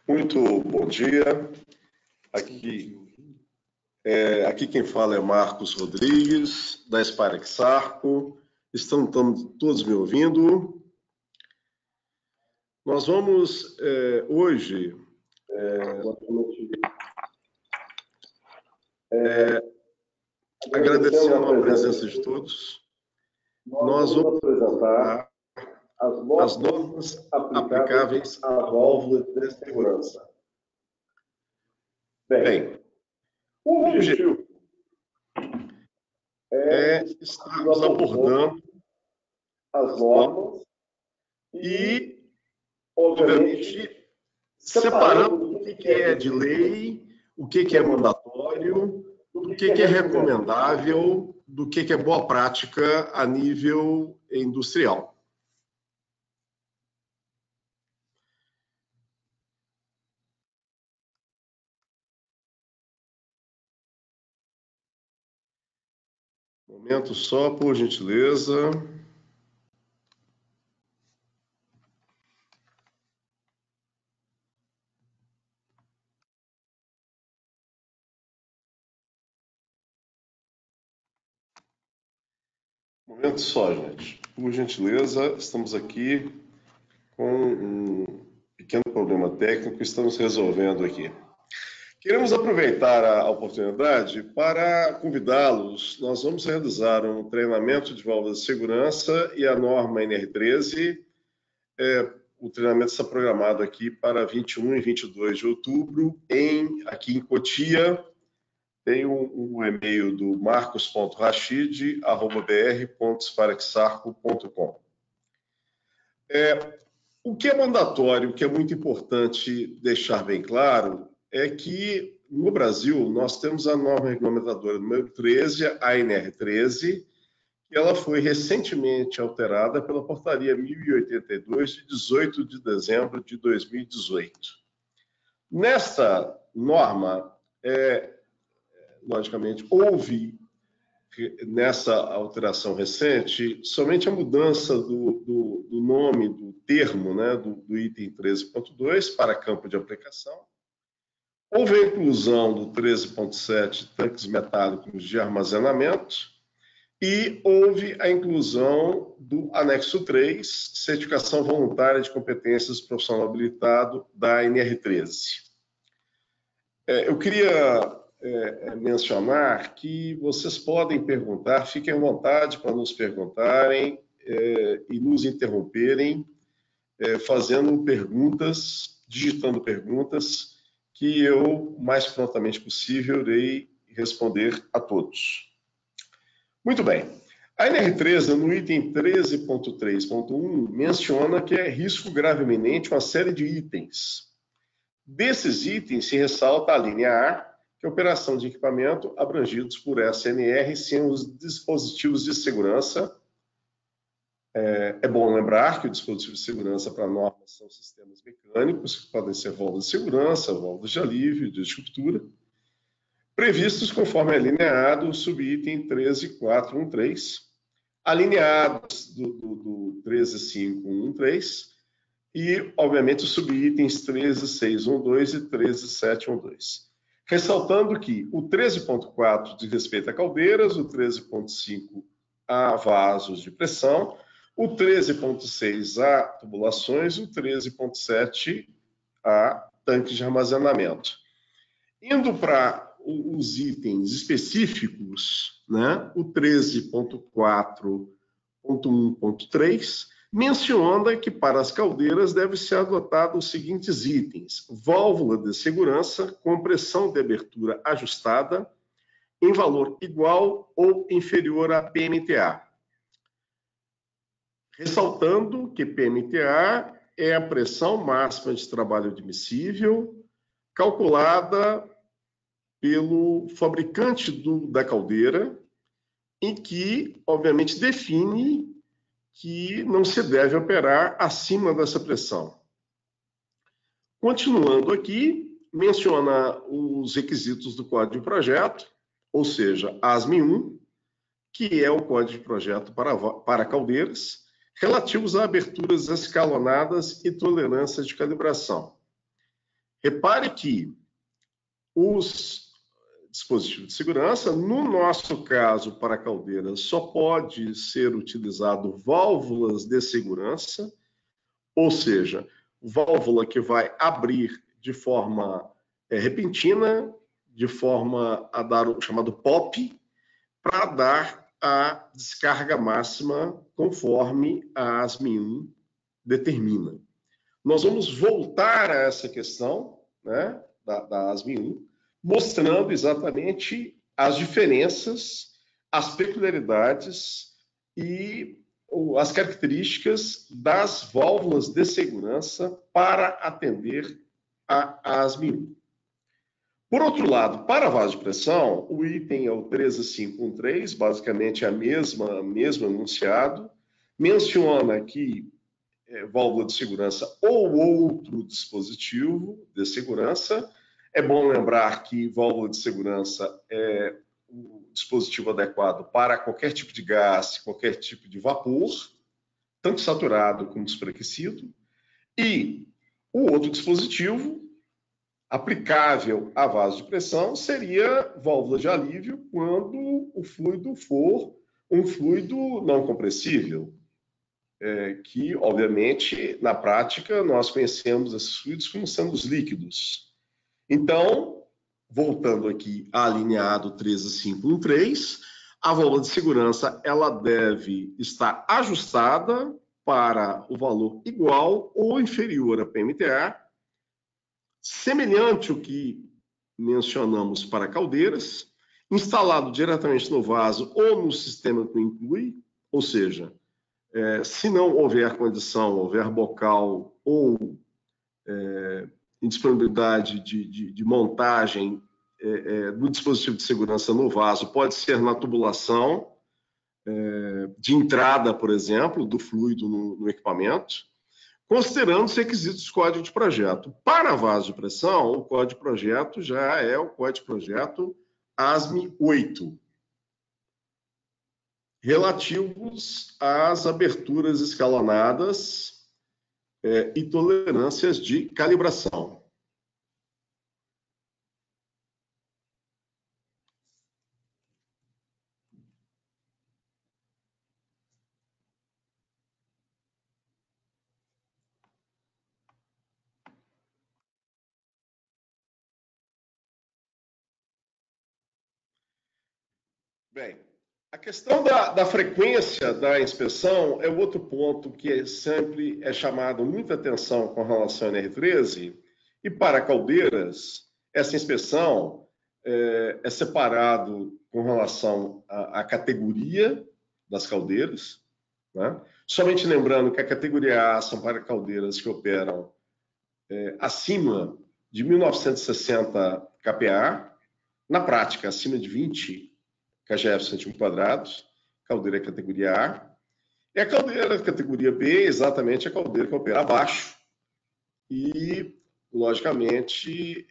Muito bom dia. Aqui quem fala é Marcos Rodrigues, da Spirax Sarco. Estão todos me ouvindo? Nós vamos hoje agradecendo a presença de todos. Nós vamos apresentar as normas aplicáveis à válvula de segurança. Bem, o objetivo é estarmos abordando as normas e, obviamente, separando o que é de lei, o que é mandatório, o que é recomendável, do que é boa prática a nível industrial. Um momento só, por gentileza. Um momento só, gente. Por gentileza, estamos aqui com um pequeno problema técnico que estamos resolvendo aqui. Queremos aproveitar a oportunidade para convidá-los. Nós vamos realizar um treinamento de válvulas de segurança e a norma NR13. O treinamento está programado aqui para 21 e 22 de outubro, aqui em Cotia. Tem um e-mail do marcos.rachid@br.spiraxsarco.com. O que é mandatório, o que é muito importante deixar bem claro, é que no Brasil nós temos a norma regulamentadora número 13, a NR13, que ela foi recentemente alterada pela portaria 1082 de 18 de dezembro de 2018. Nesta norma, logicamente, houve nessa alteração recente somente a mudança do nome do termo, né, do item 13.2 para campo de aplicação. Houve a inclusão do 13.7, tanques metálicos de armazenamento, e houve a inclusão do anexo 3, certificação voluntária de competências profissional habilitado da NR13. Eu queria mencionar que vocês podem perguntar, fiquem à vontade para nos perguntarem e nos interromperem, fazendo perguntas, digitando perguntas, que eu, o mais prontamente possível, irei responder a todos. Muito bem. A NR13, no item 13.3.1, menciona que é risco grave iminente uma série de itens. Desses itens se ressalta a linha A, que é operação de equipamento abrangidos por SNR sem os dispositivos de segurança. É bom lembrar que o dispositivo de segurança para normas são sistemas mecânicos, que podem ser válvulas de segurança, válvulas de alívio, de ruptura, previstos conforme alineado o subitem 13.413, alineados do 13.5.113 e, obviamente, os subitens 13.6.1.2 e 13.7.1.2. Ressaltando que o 13.4 diz respeito a caldeiras, o 13.5 a vasos de pressão, o 13.6 a tubulações, o 13.7 a tanques de armazenamento. Indo para os itens específicos, né, o 13.4.1.3 menciona que para as caldeiras deve ser adotado os seguintes itens: válvula de segurança com pressão de abertura ajustada em valor igual ou inferior a PMTA. Ressaltando que PMTA é a pressão máxima de trabalho admissível calculada pelo fabricante da caldeira, em que, obviamente, define que não se deve operar acima dessa pressão. Continuando aqui, menciona os requisitos do Código de Projeto, ou seja, ASME1, que é o Código de Projeto para caldeiras, relativos a aberturas escalonadas e tolerâncias de calibração. Repare que os dispositivos de segurança, no nosso caso, para caldeiras, só pode ser utilizado válvulas de segurança, ou seja, válvula que vai abrir de forma repentina, de forma a dar o chamado POP, para dar a descarga máxima conforme a ASME1 determina. Nós vamos voltar a essa questão, né, da ASME1, mostrando exatamente as diferenças, as peculiaridades e as características das válvulas de segurança para atender a ASME1. Por outro lado, para vaso de pressão, o item é o 13513, basicamente é mesmo enunciado, menciona que válvula de segurança ou outro dispositivo de segurança. É bom lembrar que válvula de segurança é o dispositivo adequado para qualquer tipo de gás, qualquer tipo de vapor, tanto saturado como superaquecido. E o outro dispositivo aplicável a vaso de pressão seria válvula de alívio quando o fluido for um fluido não compressível, que, obviamente, na prática, nós conhecemos esses fluidos como sendo os líquidos. Então, voltando aqui a alineado 13513, a válvula de segurança ela deve estar ajustada para o valor igual ou inferior a PMTA, semelhante ao que mencionamos para caldeiras, instalado diretamente no vaso ou no sistema que o inclui, ou seja, se não houver condição, houver bocal ou indisponibilidade de montagem do dispositivo de segurança no vaso, pode ser na tubulação de entrada, por exemplo, do fluido no equipamento, considerando os requisitos do código de projeto. Para vaso de pressão, o código de projeto já é o código de projeto ASME 8, relativos às aberturas escalonadas e tolerâncias de calibração. Bem, a questão da frequência da inspeção é outro ponto que sempre é chamado muita atenção com relação ao NR13, e para caldeiras, essa inspeção é separado com relação à categoria das caldeiras, né? Somente lembrando que a categoria A são para caldeiras que operam acima de 1960 kPa, na prática, acima de 20 kgF centímetro quadrado, caldeira categoria A. E a caldeira categoria B, exatamente a caldeira que opera abaixo. E, logicamente,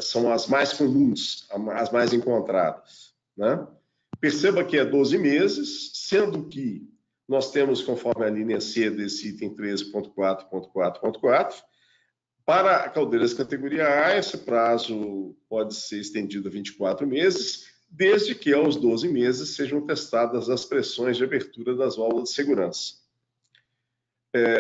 são as mais comuns, as mais encontradas, né? Perceba que é 12 meses, sendo que nós temos, conforme a linha C desse item 13.4.4.4, para caldeiras categoria A, esse prazo pode ser estendido a 24 meses, desde que aos 12 meses sejam testadas as pressões de abertura das válvulas de segurança.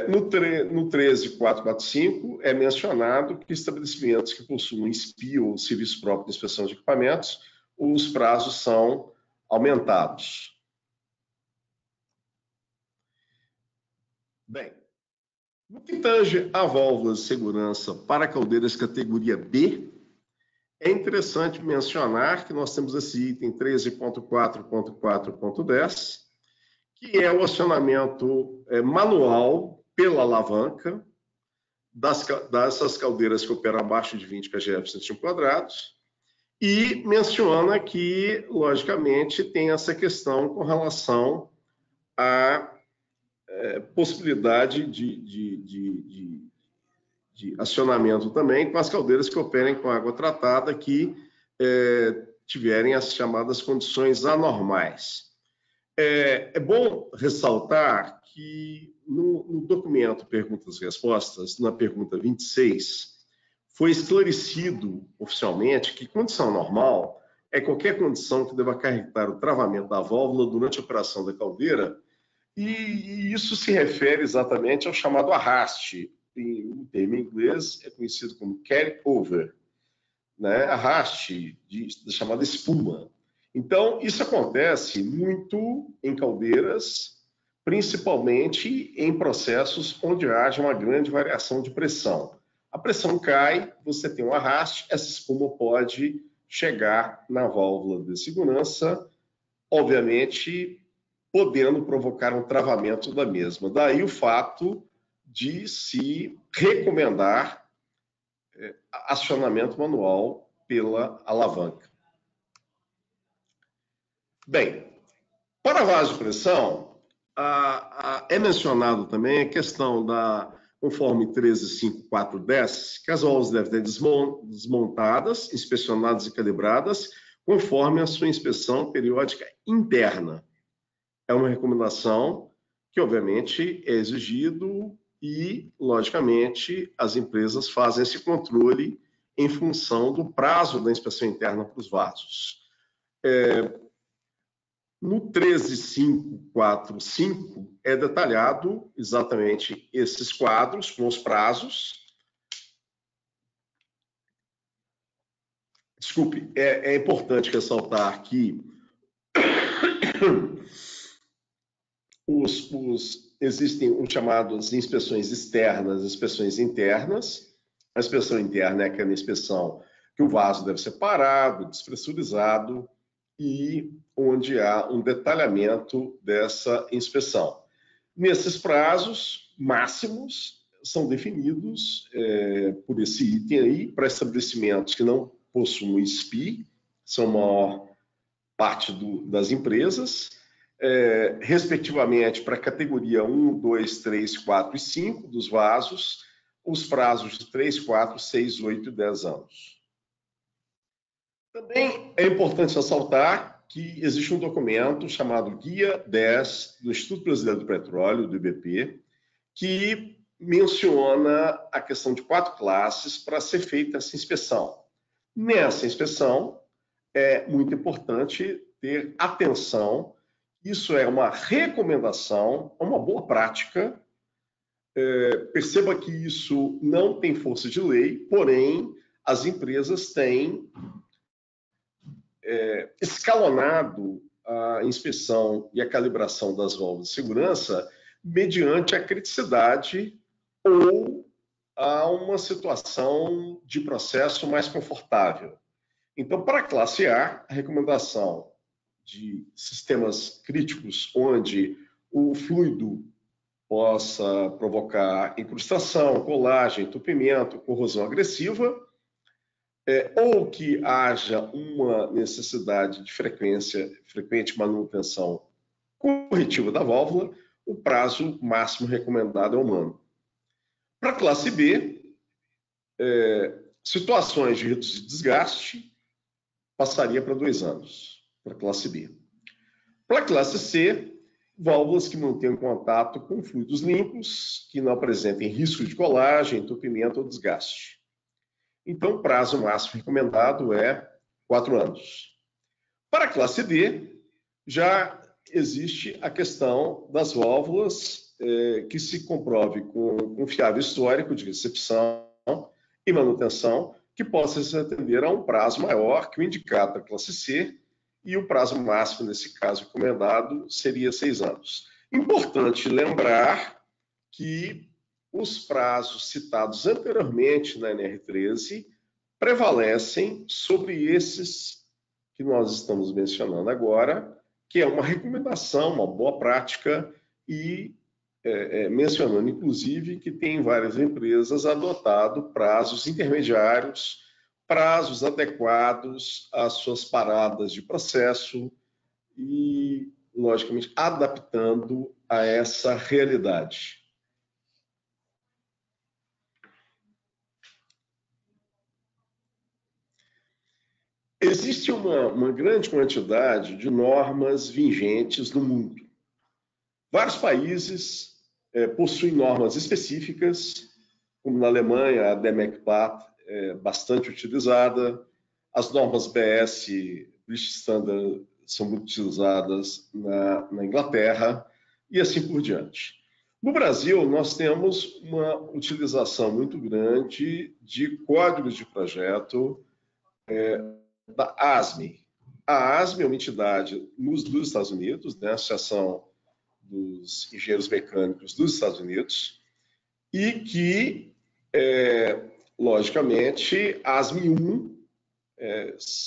No 13.445 é mencionado que estabelecimentos que possuem SPI ou Serviço Próprio de Inspeção de Equipamentos, os prazos são aumentados. Bem, no que tange a válvulas de segurança para caldeiras categoria B, é interessante mencionar que nós temos esse item 13.4.4.10, que é o acionamento manual pela alavanca dessas caldeiras que operam abaixo de 20 kgF centímetro quadrados, e menciona que, logicamente, tem essa questão com relação à possibilidade de acionamento também com as caldeiras que operem com água tratada que tiverem as chamadas condições anormais. É bom ressaltar que no documento Perguntas e Respostas, na pergunta 26, foi esclarecido oficialmente que condição normal é qualquer condição que deva acarretar o travamento da válvula durante a operação da caldeira, e isso se refere exatamente ao chamado arraste. O termo em inglês é conhecido como carry over, né? Arraste da chamada espuma. Então, isso acontece muito em caldeiras, principalmente em processos onde haja uma grande variação de pressão. A pressão cai, você tem um arraste, essa espuma pode chegar na válvula de segurança, obviamente podendo provocar um travamento da mesma. Daí o fato de se recomendar acionamento manual pela alavanca. Bem, para vaso de pressão, é mencionado também a questão da, conforme 135.410, que as válvulas devem ser desmontadas, inspecionadas e calibradas, conforme a sua inspeção periódica interna. É uma recomendação que, obviamente, é exigido e, logicamente, as empresas fazem esse controle em função do prazo da inspeção interna para os vasos. No 13545 é detalhado exatamente esses quadros com os prazos. Desculpe, é importante ressaltar que existem os chamados inspeções externas, inspeções internas. A inspeção interna é aquela inspeção que o vaso deve ser parado, despressurizado e onde há um detalhamento dessa inspeção. Nesses prazos máximos são definidos por esse item aí para estabelecimentos que não possuem SPI, são a maior parte das empresas, respectivamente para a categoria 1, 2, 3, 4 e 5 dos vasos, os prazos de 3, 4, 6, 8 e 10 anos. Também é importante ressaltar que existe um documento chamado Guia 10 do Instituto Brasileiro do Petróleo, do IBP, que menciona a questão de 4 classes para ser feita essa inspeção. Nessa inspeção, é muito importante ter atenção. Isso é uma recomendação, uma boa prática. Perceba que isso não tem força de lei, porém, as empresas têm escalonado a inspeção e a calibração das válvulas de segurança mediante a criticidade ou a uma situação de processo mais confortável. Então, para a classe A, a recomendação de sistemas críticos onde o fluido possa provocar incrustação, colagem, entupimento, corrosão agressiva, ou que haja uma necessidade de frequente manutenção corretiva da válvula, o prazo máximo recomendado é 1 ano. Para a classe B, situações de reduzido desgaste, passaria para 2 anos, para a classe B. Para a classe C, válvulas que mantenham contato com fluidos limpos, que não apresentem risco de colagem, entupimento ou desgaste. Então, o prazo máximo recomendado é 4 anos. Para a classe D, já existe a questão das válvulas que se comprove com confiável histórico de recepção e manutenção, que possa se atender a um prazo maior que o indicado da classe C, e o prazo máximo, nesse caso recomendado, seria 6 anos. Importante lembrar que os prazos citados anteriormente na NR13 prevalecem sobre esses que nós estamos mencionando agora, que é uma recomendação, uma boa prática, e mencionando, inclusive, que tem várias empresas adotado prazos intermediários, prazos adequados às suas paradas de processo e, logicamente, adaptando a essa realidade. Existe uma grande quantidade de normas vigentes no mundo. Vários países possuem normas específicas, como na Alemanha, a DMECPAT é bastante utilizada. As normas BS, British Standard, são muito utilizadas na Inglaterra e assim por diante. No Brasil, nós temos uma utilização muito grande de códigos de projeto da ASME. A ASME é uma entidade dos Estados Unidos, né, a Associação dos Engenheiros Mecânicos dos Estados Unidos, e que, logicamente, a ASME 1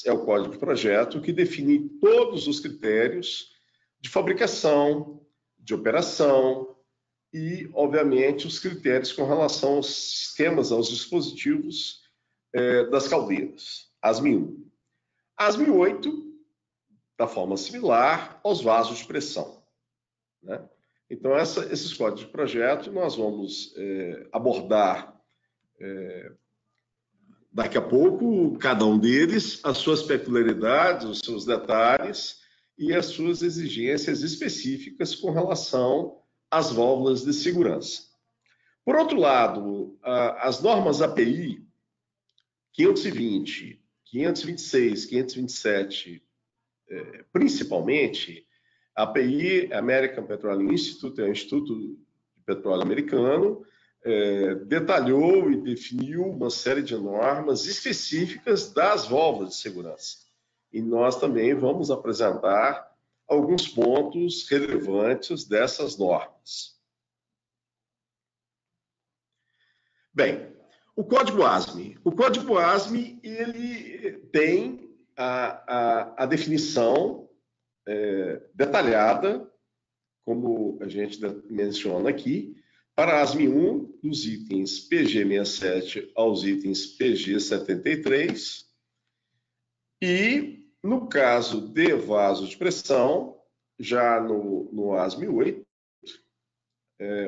é o código de projeto que define todos os critérios de fabricação, de operação e, obviamente, os critérios com relação aos sistemas, aos dispositivos das caldeiras. ASME 1. ASME 8, da forma similar aos vasos de pressão, né? Então, esses códigos de projeto nós vamos abordar daqui a pouco, cada um deles, as suas peculiaridades, os seus detalhes e as suas exigências específicas com relação às válvulas de segurança. Por outro lado, as normas API 520, 526, 527, principalmente, a API, American Petroleum Institute, é um instituto de petróleo americano, detalhou e definiu uma série de normas específicas das válvulas de segurança. E nós também vamos apresentar alguns pontos relevantes dessas normas. Bem, o código ASME. O código ASME, ele tem a definição detalhada, como a gente menciona aqui, para a ASME 1, dos itens PG67 aos itens PG73. E, no caso de vasos de pressão, já no ASME 8,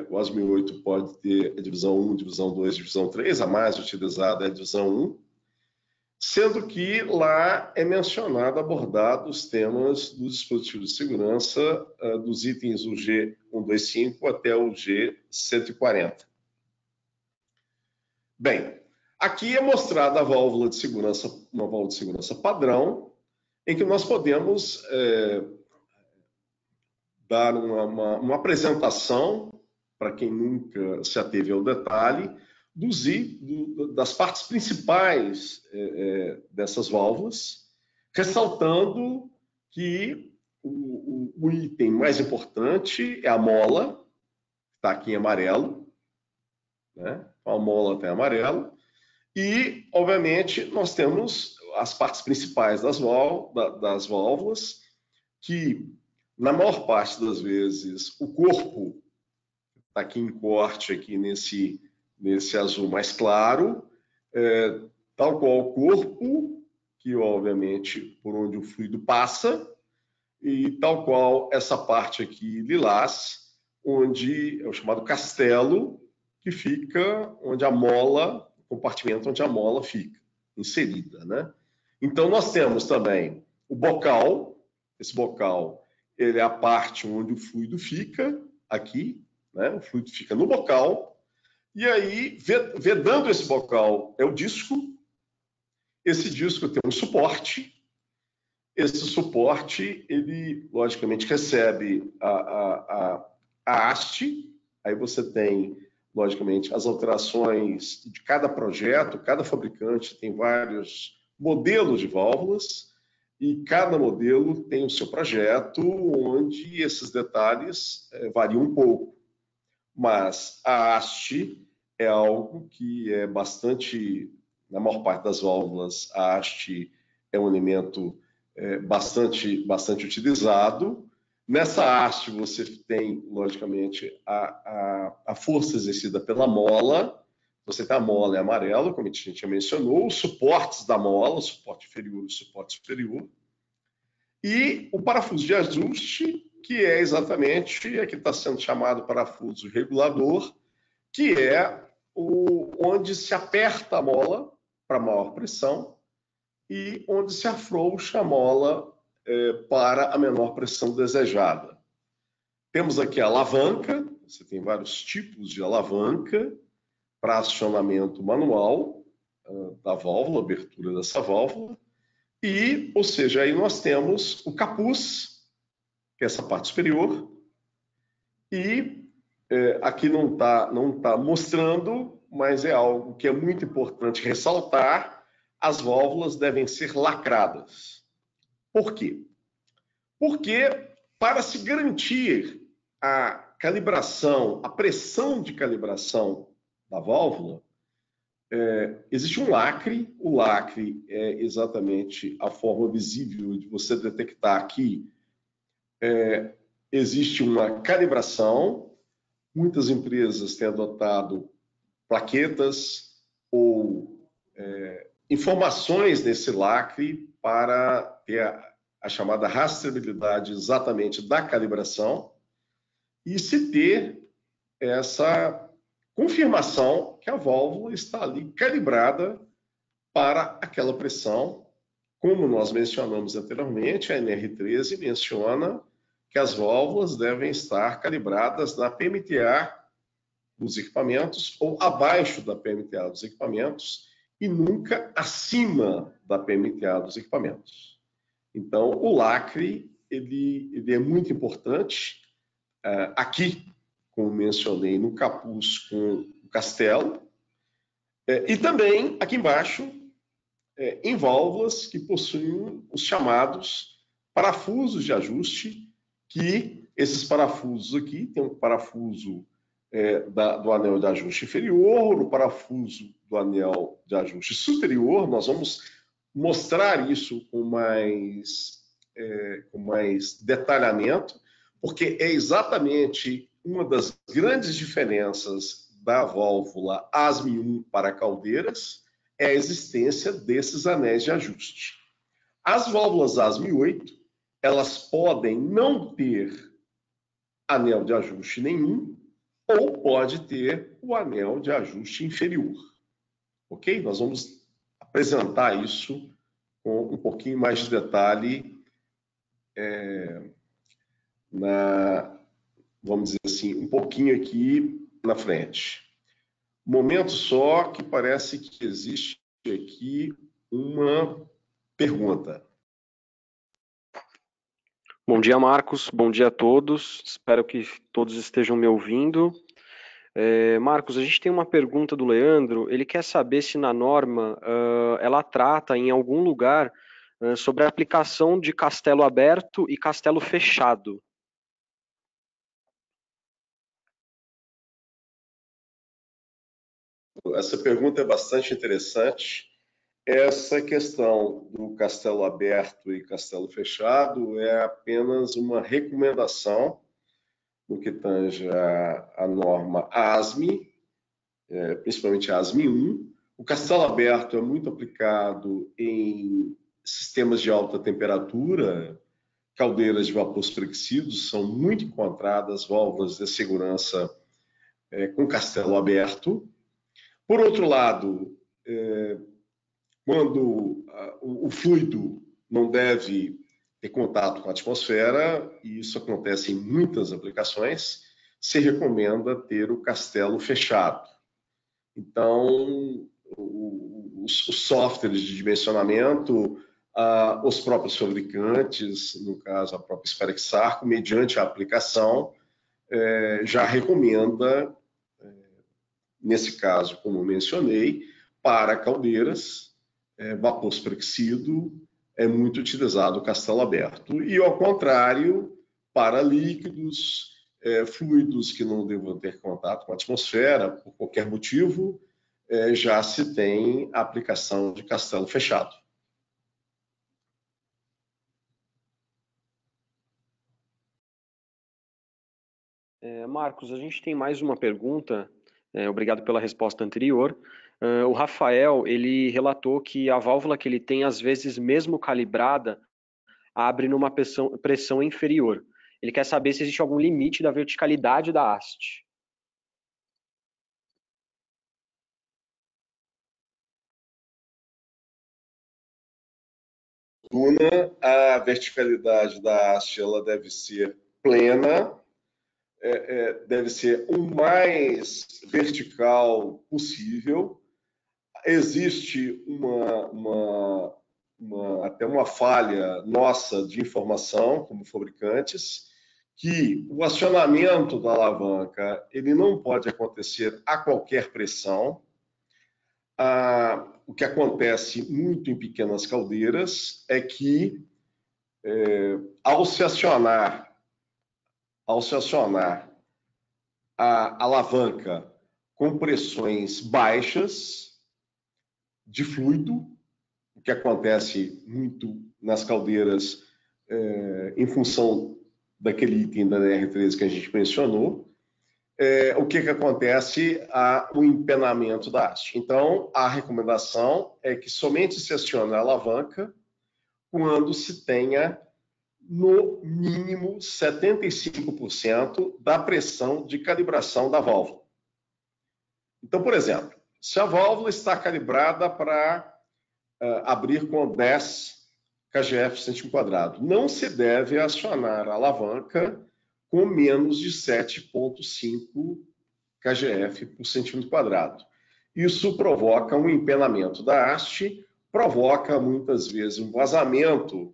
o ASME 8 pode ter a divisão 1, divisão 2, divisão 3, a mais utilizada é a divisão 1, sendo que lá é mencionado, abordado os temas dos dispositivos de segurança, dos itens o G125 até o G140. Bem, aqui é mostrada a válvula de segurança, uma válvula de segurança padrão, em que nós podemos dar uma apresentação, para quem nunca se ateve ao detalhe, das partes principais dessas válvulas, ressaltando que o item mais importante é a mola, que está aqui em amarelo, né? A mola está em amarelo, e, obviamente, nós temos as partes principais das válvulas, que, na maior parte das vezes, o corpo está aqui em corte, aqui nesse azul mais claro, tal qual o corpo, que obviamente por onde o fluido passa, e tal qual essa parte aqui lilás, onde é o chamado castelo, que fica onde a mola, o compartimento onde a mola fica inserida, né? Então nós temos também o bocal. Esse bocal, ele é a parte onde o fluido fica aqui, né? O fluido fica no bocal. E aí, vedando esse bocal, é o disco. Esse disco tem um suporte. Esse suporte, ele, logicamente, recebe a haste. Aí você tem, logicamente, as alterações de cada projeto. Cada fabricante tem vários modelos de válvulas. E cada modelo tem o seu projeto, onde esses detalhes variam um pouco. Mas a haste é algo que é bastante, na maior parte das válvulas, a haste é um elemento bastante utilizado. Nessa haste você tem, logicamente, a força exercida pela mola. Você tem a mola em amarelo, como a gente já mencionou, os suportes da mola, o suporte inferior e o suporte superior. E o parafuso de ajuste, que é exatamente aqui está sendo chamado parafuso regulador, que é onde se aperta a mola para maior pressão e onde se afrouxa a mola para a menor pressão desejada. Temos aqui a alavanca, você tem vários tipos de alavanca para acionamento manual, da válvula, abertura dessa válvula, e, ou seja, aí nós temos o capuz, que é essa parte superior, e aqui não tá mostrando, mas é algo que é muito importante ressaltar: as válvulas devem ser lacradas. Por quê? Porque para se garantir a calibração, a pressão de calibração da válvula, existe um lacre. O lacre é exatamente a forma visível de você detectar que existe uma calibração. Muitas empresas têm adotado plaquetas ou informações nesse lacre para ter a chamada rastreabilidade exatamente da calibração e se ter essa confirmação que a válvula está ali calibrada para aquela pressão. Como nós mencionamos anteriormente, a NR13 menciona que as válvulas devem estar calibradas na PMTA dos equipamentos ou abaixo da PMTA dos equipamentos e nunca acima da PMTA dos equipamentos. Então, o lacre ele é muito importante. Aqui, como mencionei, no capuz com o castelo, e também aqui embaixo, em válvulas que possuem os chamados parafusos de ajuste, que esses parafusos aqui, tem um parafuso do anel de ajuste inferior, o parafuso do anel de ajuste superior. Nós vamos mostrar isso com mais detalhamento, porque é exatamente uma das grandes diferenças da válvula ASME 1 para caldeiras, é a existência desses anéis de ajuste. As válvulas ASME 8, elas podem não ter anel de ajuste nenhum, ou pode ter o anel de ajuste inferior. Ok? Nós vamos apresentar isso com um pouquinho mais de detalhe vamos dizer assim, um pouquinho aqui na frente. Momento só que parece que existe aqui uma pergunta. Bom dia, Marcos. Bom dia a todos. Espero que todos estejam me ouvindo. Marcos, a gente tem uma pergunta do Leandro. Ele quer saber se na norma ela trata em algum lugar sobre a aplicação de castelo aberto e castelo fechado. Essa pergunta é bastante interessante. Essa questão do castelo aberto e castelo fechado é apenas uma recomendação no que tange a norma ASME, principalmente a ASME 1. O castelo aberto é muito aplicado em sistemas de alta temperatura, caldeiras de vapor superexcidos, são muito encontradas válvulas de segurança com castelo aberto. Por outro lado, quando o fluido não deve ter contato com a atmosfera, e isso acontece em muitas aplicações, se recomenda ter o castelo fechado. Então, os softwares de dimensionamento, os próprios fabricantes, no caso a própria Sparexarco, mediante a aplicação, já recomenda, nesse caso, como mencionei, para caldeiras, vapor superexcido, é muito utilizado o castelo aberto. E, ao contrário, para líquidos, fluidos que não devam ter contato com a atmosfera, por qualquer motivo, já se tem a aplicação de castelo fechado. Marcos, a gente tem mais uma pergunta. Obrigado pela resposta anterior. O Rafael, ele relatou que a válvula que ele tem, às vezes, mesmo calibrada, abre numa pressão inferior. Ele quer saber se existe algum limite da verticalidade da haste. A verticalidade da haste ela deve ser plena, deve ser o mais vertical possível. existe até uma falha nossa de informação como fabricantes, que o acionamento da alavanca ele não pode acontecer a qualquer pressão. O que acontece muito em pequenas caldeiras é que, ao se acionar a alavanca com pressões baixas de fluido, o que acontece muito nas caldeiras em função daquele item da DR13 que a gente mencionou, o que acontece? Há um empenamento da haste. Então, a recomendação é que somente se acione a alavanca quando se tenha, no mínimo, 75% da pressão de calibração da válvula. Então, por exemplo, se a válvula está calibrada para abrir com 10 kgf centímetro quadrado, não se deve acionar a alavanca com menos de 7,5 kgf por centímetro quadrado. Isso provoca um empenamento da haste, provoca muitas vezes um vazamento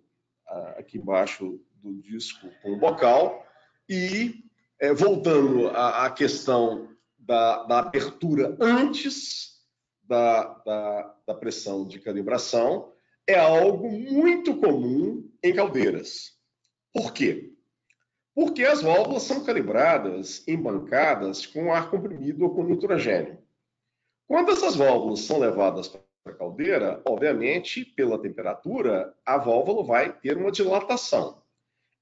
aqui embaixo do disco com o bocal e, voltando à questão da abertura antes da pressão de calibração, é algo muito comum em caldeiras. Por quê? Porque as válvulas são calibradas em bancadas com ar comprimido ou com nitrogênio. Quando essas válvulas são levadas para a caldeira, obviamente, pela temperatura, a válvula vai ter uma dilatação.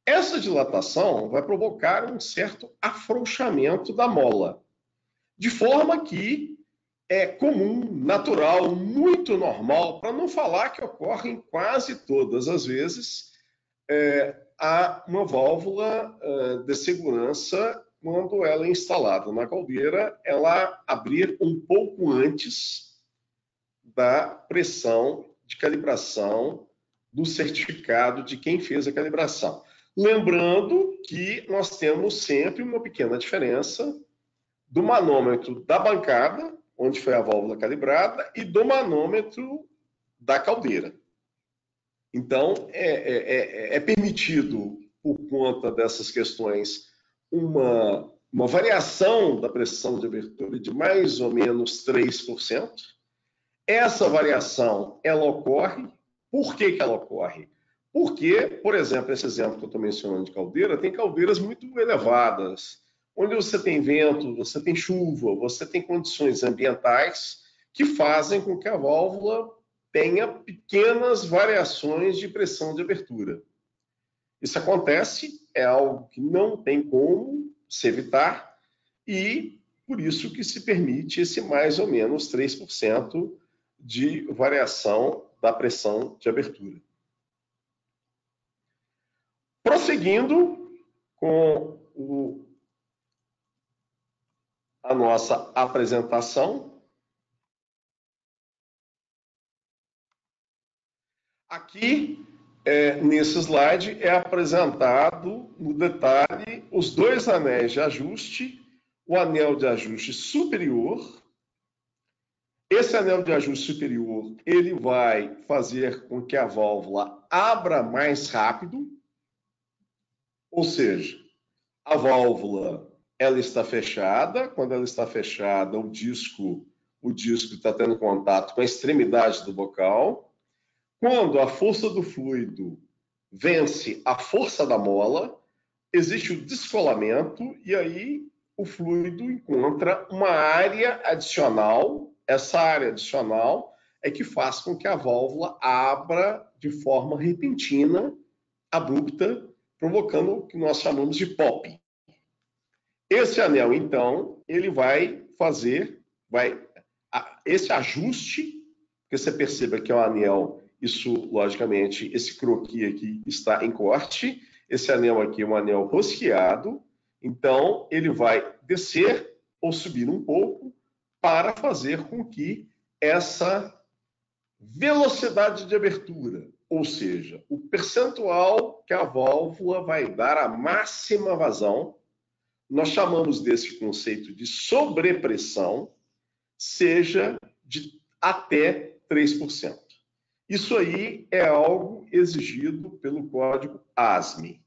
Essa dilatação vai provocar um certo afrouxamento da mola, de forma que é comum, natural, muito normal, para não falar que ocorre quase todas as vezes, há uma válvula de segurança, quando ela é instalada na caldeira, ela abrir um pouco antes da pressão de calibração do certificado de quem fez a calibração. Lembrando que nós temos sempre uma pequena diferença do manômetro da bancada, onde foi a válvula calibrada, e do manômetro da caldeira. Então, é permitido, por conta dessas questões, uma variação da pressão de abertura de mais ou menos 3%. Essa variação, ela ocorre. Por que ela ocorre? Porque, por exemplo, esse exemplo que eu estou mencionando de caldeira, tem caldeiras muito elevadas, onde você tem vento, você tem chuva, você tem condições ambientais que fazem com que a válvula tenha pequenas variações de pressão de abertura. Isso acontece, é algo que não tem como se evitar e por isso que se permite esse mais ou menos 3% de variação da pressão de abertura. Prosseguindo com a nossa apresentação, aqui, nesse slide, é apresentado no detalhe os dois anéis de ajuste, o anel de ajuste superior. Esse anel de ajuste superior, ele vai fazer com que a válvula abra mais rápido, ou seja, a válvula ela está fechada, quando ela está fechada, o disco está tendo contato com a extremidade do bocal. Quando a força do fluido vence a força da mola, existe o descolamento e aí o fluido encontra uma área adicional. Essa área adicional é que faz com que a válvula abra de forma repentina, abrupta, provocando o que nós chamamos de pop. Esse anel, então, ele vai fazer esse ajuste, que você perceba que é um anel. Isso, logicamente, esse croquis aqui está em corte. Esse anel aqui é um anel rosqueado. Então, ele vai descer ou subir um pouco para fazer com que essa velocidade de abertura, ou seja, o percentual que a válvula vai dar a máxima vazão, nós chamamos desse conceito de sobrepressão, seja de até 3%. Isso aí é algo exigido pelo código ASME.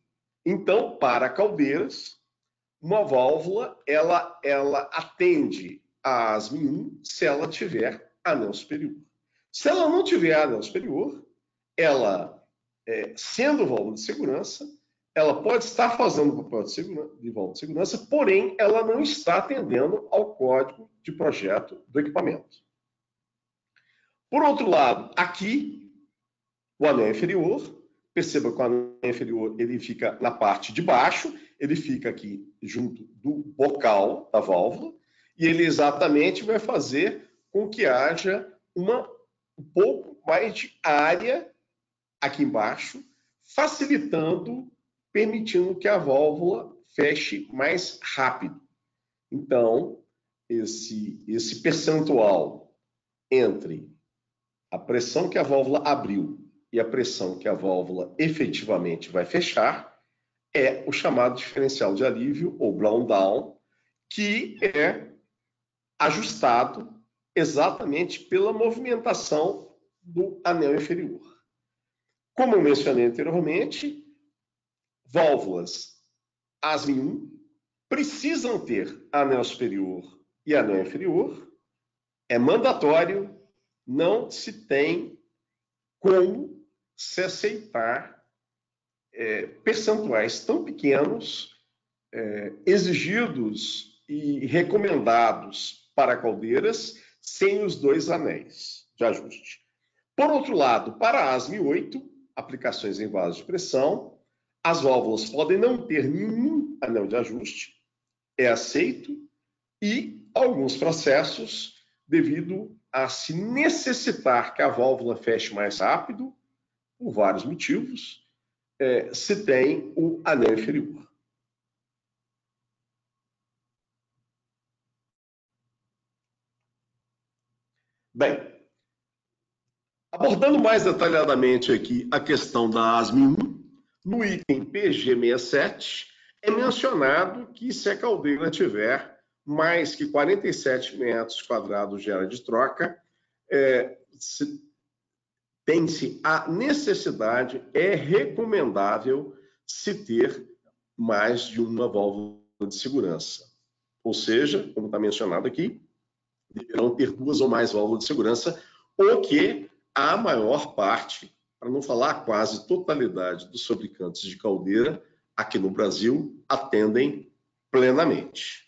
Então, para caldeiras, uma válvula ela atende a ASME 1 se ela tiver anel superior. Se ela não tiver anel superior, ela, sendo válvula de segurança, ela pode estar fazendo o papel de válvula de segurança, porém, ela não está atendendo ao código de projeto do equipamento. Por outro lado, aqui, o anel inferior, perceba que o anel inferior ele fica na parte de baixo, ele fica aqui junto do bocal da válvula, e ele exatamente vai fazer com que haja um pouco mais de área aqui embaixo, facilitando, permitindo que a válvula feche mais rápido. Então, esse percentual entre a pressão que a válvula abriu e a pressão que a válvula efetivamente vai fechar é o chamado diferencial de alívio, ou blown down, que é ajustado exatamente pela movimentação do anel inferior. Como eu mencionei anteriormente, válvulas ASME 1 precisam ter anel superior e anel inferior. É mandatório, não se tem como se aceitar percentuais tão pequenos exigidos e recomendados para caldeiras sem os dois anéis de ajuste. Por outro lado, para a ASME 8, aplicações em vasos de pressão, as válvulas podem não ter nenhum anel de ajuste, é aceito, e alguns processos, devido a se necessitar que a válvula feche mais rápido, por vários motivos, se tem o anel inferior. Bem, abordando mais detalhadamente aqui a questão da ASME 1, no item PG67, é mencionado que se a caldeira tiver mais que 47 metros quadrados de área de troca, tem-se a necessidade, é recomendável se ter mais de uma válvula de segurança. Ou seja, como está mencionado aqui, deverão ter duas ou mais válvulas de segurança, o que a maior parte, para não falar a quase totalidade dos fabricantes de caldeira aqui no Brasil, atendem plenamente.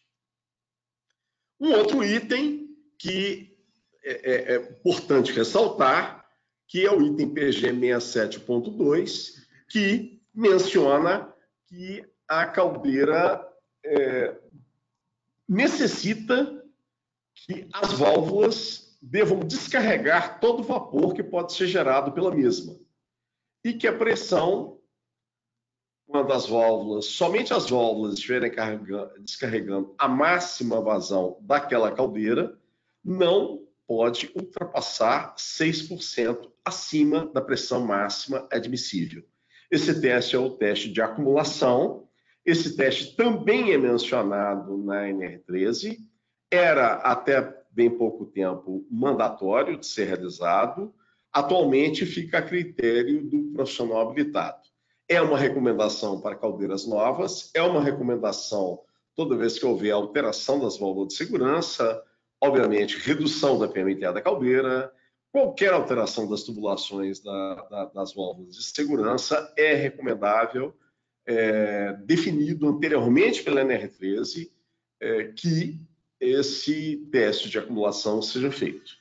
Um outro item que é importante ressaltar, que é o item PG 67.2, que menciona que a caldeira necessita que as válvulas devam descarregar todo o vapor que pode ser gerado pela mesma. E que a pressão, quando as válvulas, somente as válvulas estiverem descarregando a máxima vazão daquela caldeira, não pode ultrapassar 6% acima da pressão máxima admissível. Esse teste é o teste de acumulação. Esse teste também é mencionado na NR13. Era até bem pouco tempo mandatório de ser realizado. Atualmente fica a critério do profissional habilitado. É uma recomendação para caldeiras novas, é uma recomendação toda vez que houver alteração das válvulas de segurança, obviamente, redução da PMTA da caldeira, qualquer alteração das tubulações das válvulas de segurança é recomendável, definido anteriormente pela NR13, que esse teste de acumulação seja feito.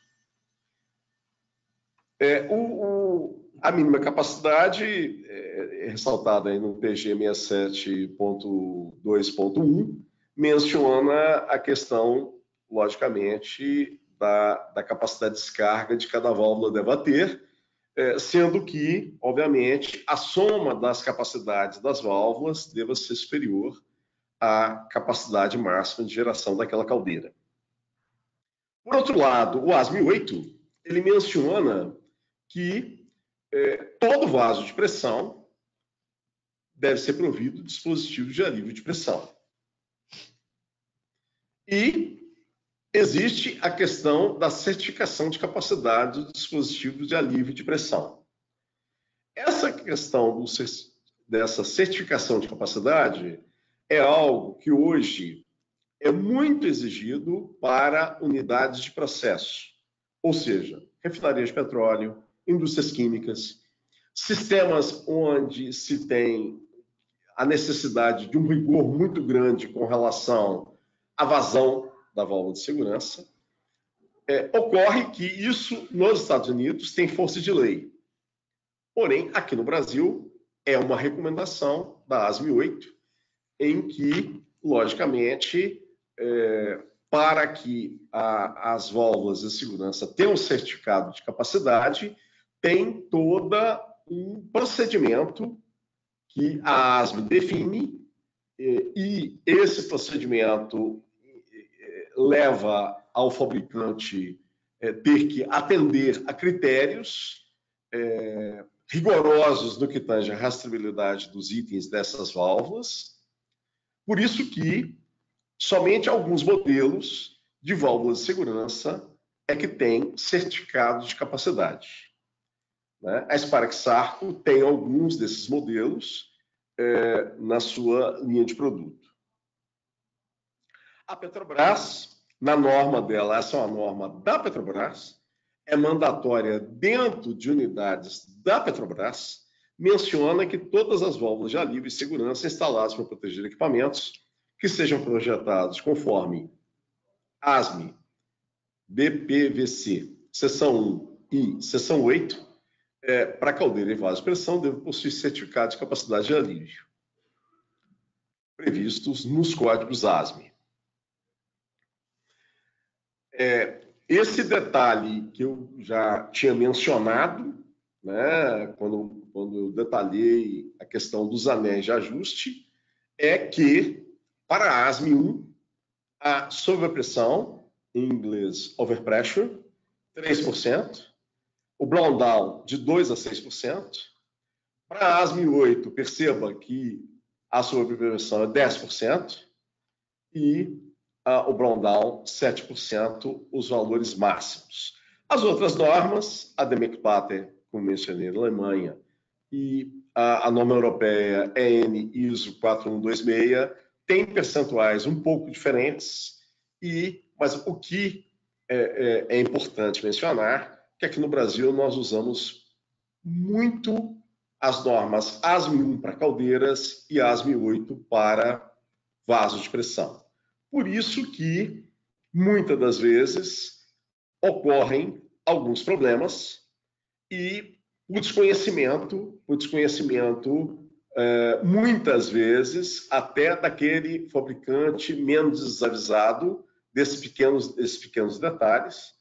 A mínima capacidade é ressaltada aí no PG 67.2.1, menciona a questão, logicamente, da capacidade de descarga de cada válvula deva ter, sendo que, obviamente, a soma das capacidades das válvulas deva ser superior à capacidade máxima de geração daquela caldeira. Por outro lado, o ASME 8, ele menciona que todo vaso de pressão deve ser provido de dispositivo de alívio de pressão. E existe a questão da certificação de capacidade dos dispositivos de alívio de pressão. Essa questão dessa certificação de capacidade é algo que hoje é muito exigido para unidades de processo, ou seja, refinarias de petróleo, indústrias químicas, sistemas onde se tem a necessidade de um rigor muito grande com relação à vazão da válvula de segurança. Ocorre que isso, nos Estados Unidos, tem força de lei. Porém, aqui no Brasil, é uma recomendação da ASME 8, em que, logicamente, para que as válvulas de segurança tenham um certificado de capacidade, tem todo um procedimento que a ASME define, e esse procedimento leva ao fabricante ter que atender a critérios rigorosos no que tange à rastreabilidade dos itens dessas válvulas. Por isso que somente alguns modelos de válvulas de segurança é que têm certificado de capacidade. A Spark-Sarco tem alguns desses modelos na sua linha de produto. A Petrobras, na norma dela, essa é uma norma da Petrobras, é mandatória dentro de unidades da Petrobras, menciona que todas as válvulas de alívio e segurança instaladas para proteger equipamentos que sejam projetados conforme ASME, BPVC, seção 1 e seção 8, para caldeira e vaso de pressão, devem possuir certificado de capacidade de alívio, previstos nos códigos ASME. Esse detalhe que eu já tinha mencionado, né, quando eu detalhei a questão dos anéis de ajuste, é que, para a ASME 1, a sobrepressão, em inglês overpressure, 3%, o blown down de 2% a 6%. Para a ASME 8, perceba que a sobrepressão é 10% e o blown down 7%, os valores máximos. As outras normas, a DMEC-Pater, como mencionei, na Alemanha, e a norma europeia EN ISO 4126, tem percentuais um pouco diferentes, mas o que é importante mencionar que aqui no Brasil nós usamos muito as normas ASME 1 para caldeiras e ASME 8 para vasos de pressão. Por isso que, muitas das vezes, ocorrem alguns problemas e o desconhecimento, muitas vezes, até daquele fabricante menos desavisado desses pequenos detalhes,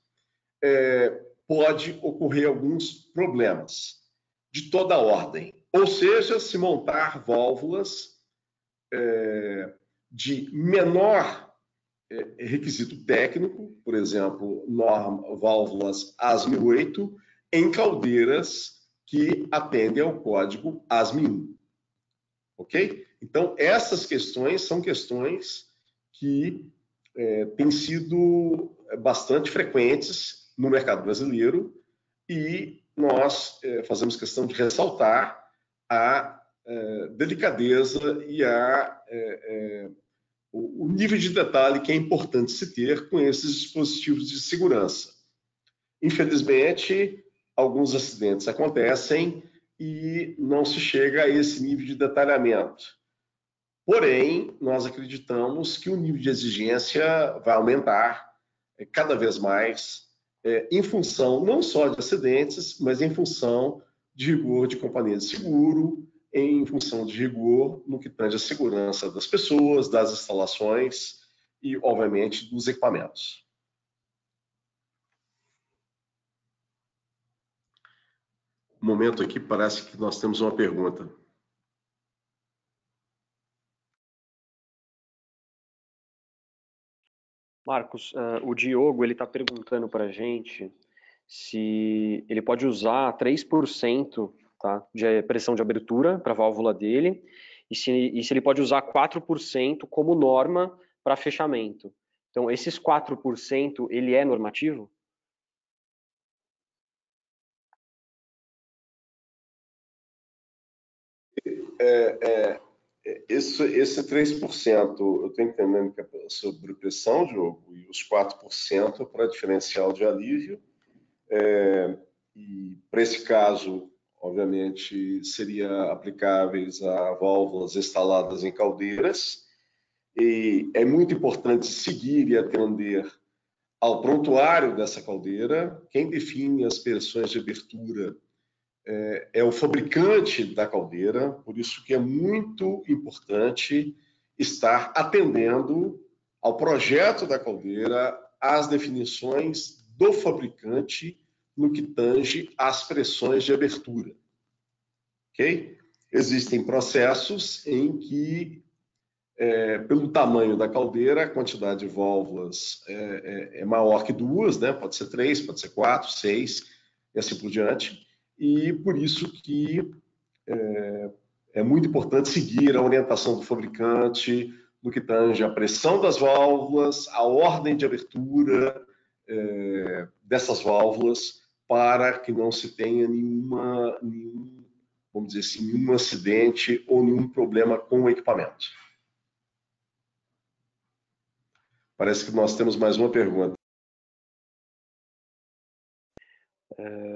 pode ocorrer alguns problemas de toda ordem. Ou seja, se montar válvulas de menor requisito técnico, por exemplo, válvulas ASME 8, em caldeiras que atendem ao código ASME 1. Ok? Então, essas questões são questões que têm sido bastante frequentes no mercado brasileiro e nós fazemos questão de ressaltar a delicadeza e o nível de detalhe que é importante se ter com esses dispositivos de segurança. Infelizmente, alguns acidentes acontecem e não se chega a esse nível de detalhamento. Porém, nós acreditamos que o nível de exigência vai aumentar cada vez mais em função não só de acidentes, mas em função de rigor de companhia de seguro, em função de rigor no que tange a segurança das pessoas, das instalações e, obviamente, dos equipamentos. Um momento aqui, parece que nós temos uma pergunta. Marcos, o Diogo está perguntando para a gente se ele pode usar 3%, tá, de pressão de abertura para a válvula dele e se ele pode usar 4% como norma para fechamento. Então, esses 4%, ele é normativo? Esse 3%, eu estou entendendo que é sobre pressão, Diogo, e os 4% para diferencial de alívio. E para esse caso, obviamente, seria aplicáveis a válvulas instaladas em caldeiras. E é muito importante seguir e atender ao prontuário dessa caldeira. Quem define as pressões de abertura é o fabricante da caldeira, por isso que é muito importante estar atendendo ao projeto da caldeira, às definições do fabricante no que tange às pressões de abertura. Ok? Existem processos em que, pelo tamanho da caldeira, a quantidade de válvulas é maior que 2, né? Pode ser 3, pode ser 4, 6, e assim por diante. E por isso que é muito importante seguir a orientação do fabricante no que tange a pressão das válvulas, a ordem de abertura dessas válvulas, para que não se tenha vamos dizer assim, nenhum acidente ou nenhum problema com o equipamento. Parece que nós temos mais uma pergunta.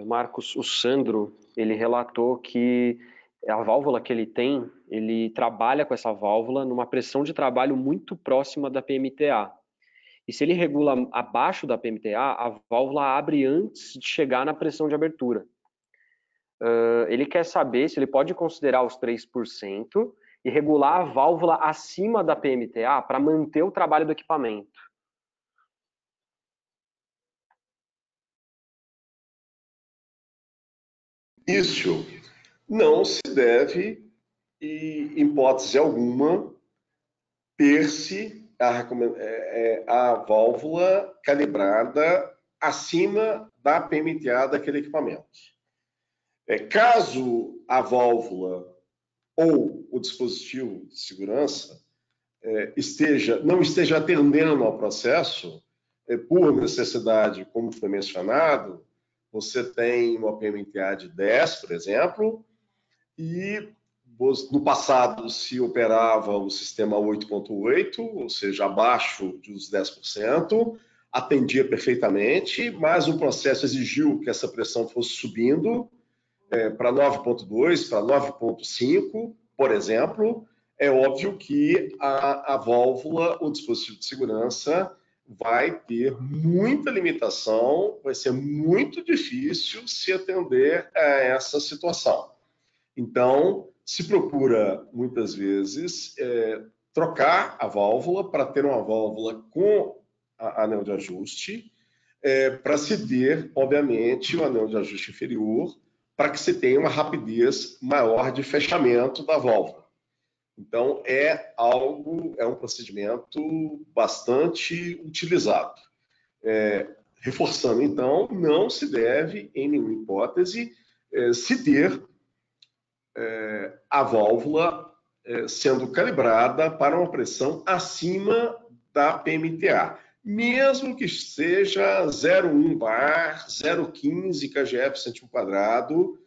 Marcos, o Sandro, ele relatou que a válvula que ele tem, ele trabalha com essa válvula numa pressão de trabalho muito próxima da PMTA. E se ele regula abaixo da PMTA, a válvula abre antes de chegar na pressão de abertura. Ele quer saber se ele pode considerar os 3% e regular a válvula acima da PMTA para manter o trabalho do equipamento. Isso não se deve, em hipótese alguma, ter-se a válvula calibrada acima da PMTA daquele equipamento. Caso a válvula ou o dispositivo de segurança não esteja atendendo ao processo, por necessidade, como foi mencionado, você tem uma PMTA de 10, por exemplo, e no passado se operava o sistema 8.8, ou seja, abaixo dos 10%, atendia perfeitamente, mas o processo exigiu que essa pressão fosse subindo para 9.2, para 9.5, por exemplo. É óbvio que a válvula, o dispositivo de segurança, vai ter muita limitação, vai ser muito difícil se atender a essa situação. Então, se procura, muitas vezes, trocar a válvula para ter uma válvula com anel de ajuste, para se ter, obviamente, o anel de ajuste inferior, para que se tenha uma rapidez maior de fechamento da válvula. Então, é um procedimento bastante utilizado. Reforçando, então, não se deve, em nenhuma hipótese, se ter a válvula sendo calibrada para uma pressão acima da PMTA, mesmo que seja 0,1 bar, 0,15 kgf centímetro quadrado.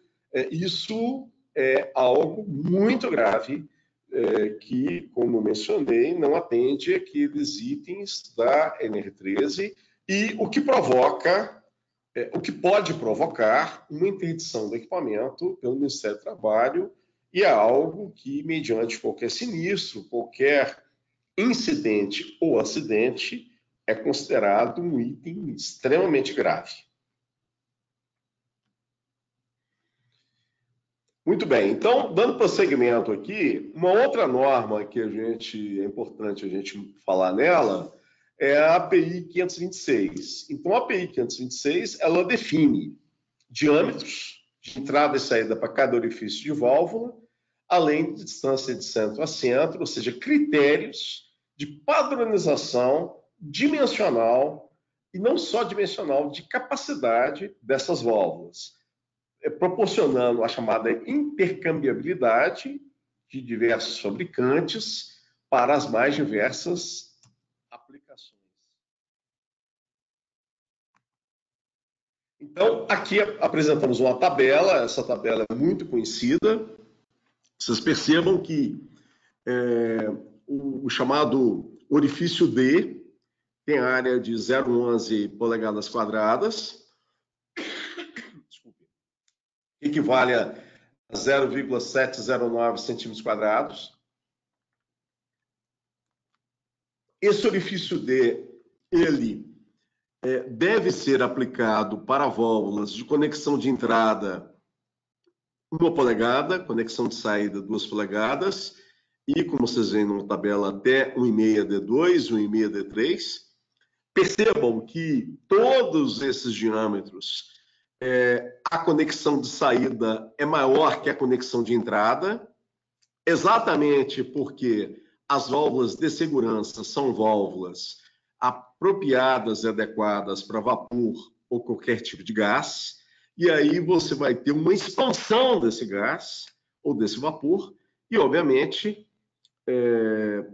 Isso é algo muito grave que, como mencionei, não atende aqueles itens da NR13 e o que pode provocar uma interdição do equipamento pelo Ministério do Trabalho, e é algo que, mediante qualquer sinistro, qualquer incidente ou acidente, é considerado um item extremamente grave. Muito bem, então, dando prosseguimento aqui, uma outra norma que é importante a gente falar nela é a API 526. Então, a API 526, ela define diâmetros de entrada e saída para cada orifício de válvula, além de distância de centro a centro, ou seja, critérios de padronização dimensional, e não só dimensional, de capacidade dessas válvulas, proporcionando a chamada intercambiabilidade de diversos fabricantes para as mais diversas aplicações. Então, aqui apresentamos uma tabela, essa tabela é muito conhecida. Vocês percebam que o chamado orifício D tem área de 0,11 polegadas quadradas, equivale a 0,709 centímetros quadrados. Esse orifício D, ele deve ser aplicado para válvulas de conexão de entrada 1 polegada, conexão de saída 2 polegadas, e, como vocês veem na tabela, até 1,5 D2, 1,5 D3. Percebam que todos esses diâmetros, a conexão de saída é maior que a conexão de entrada, exatamente porque as válvulas de segurança são válvulas apropriadas e adequadas para vapor ou qualquer tipo de gás, e aí você vai ter uma expansão desse gás ou desse vapor, e, obviamente,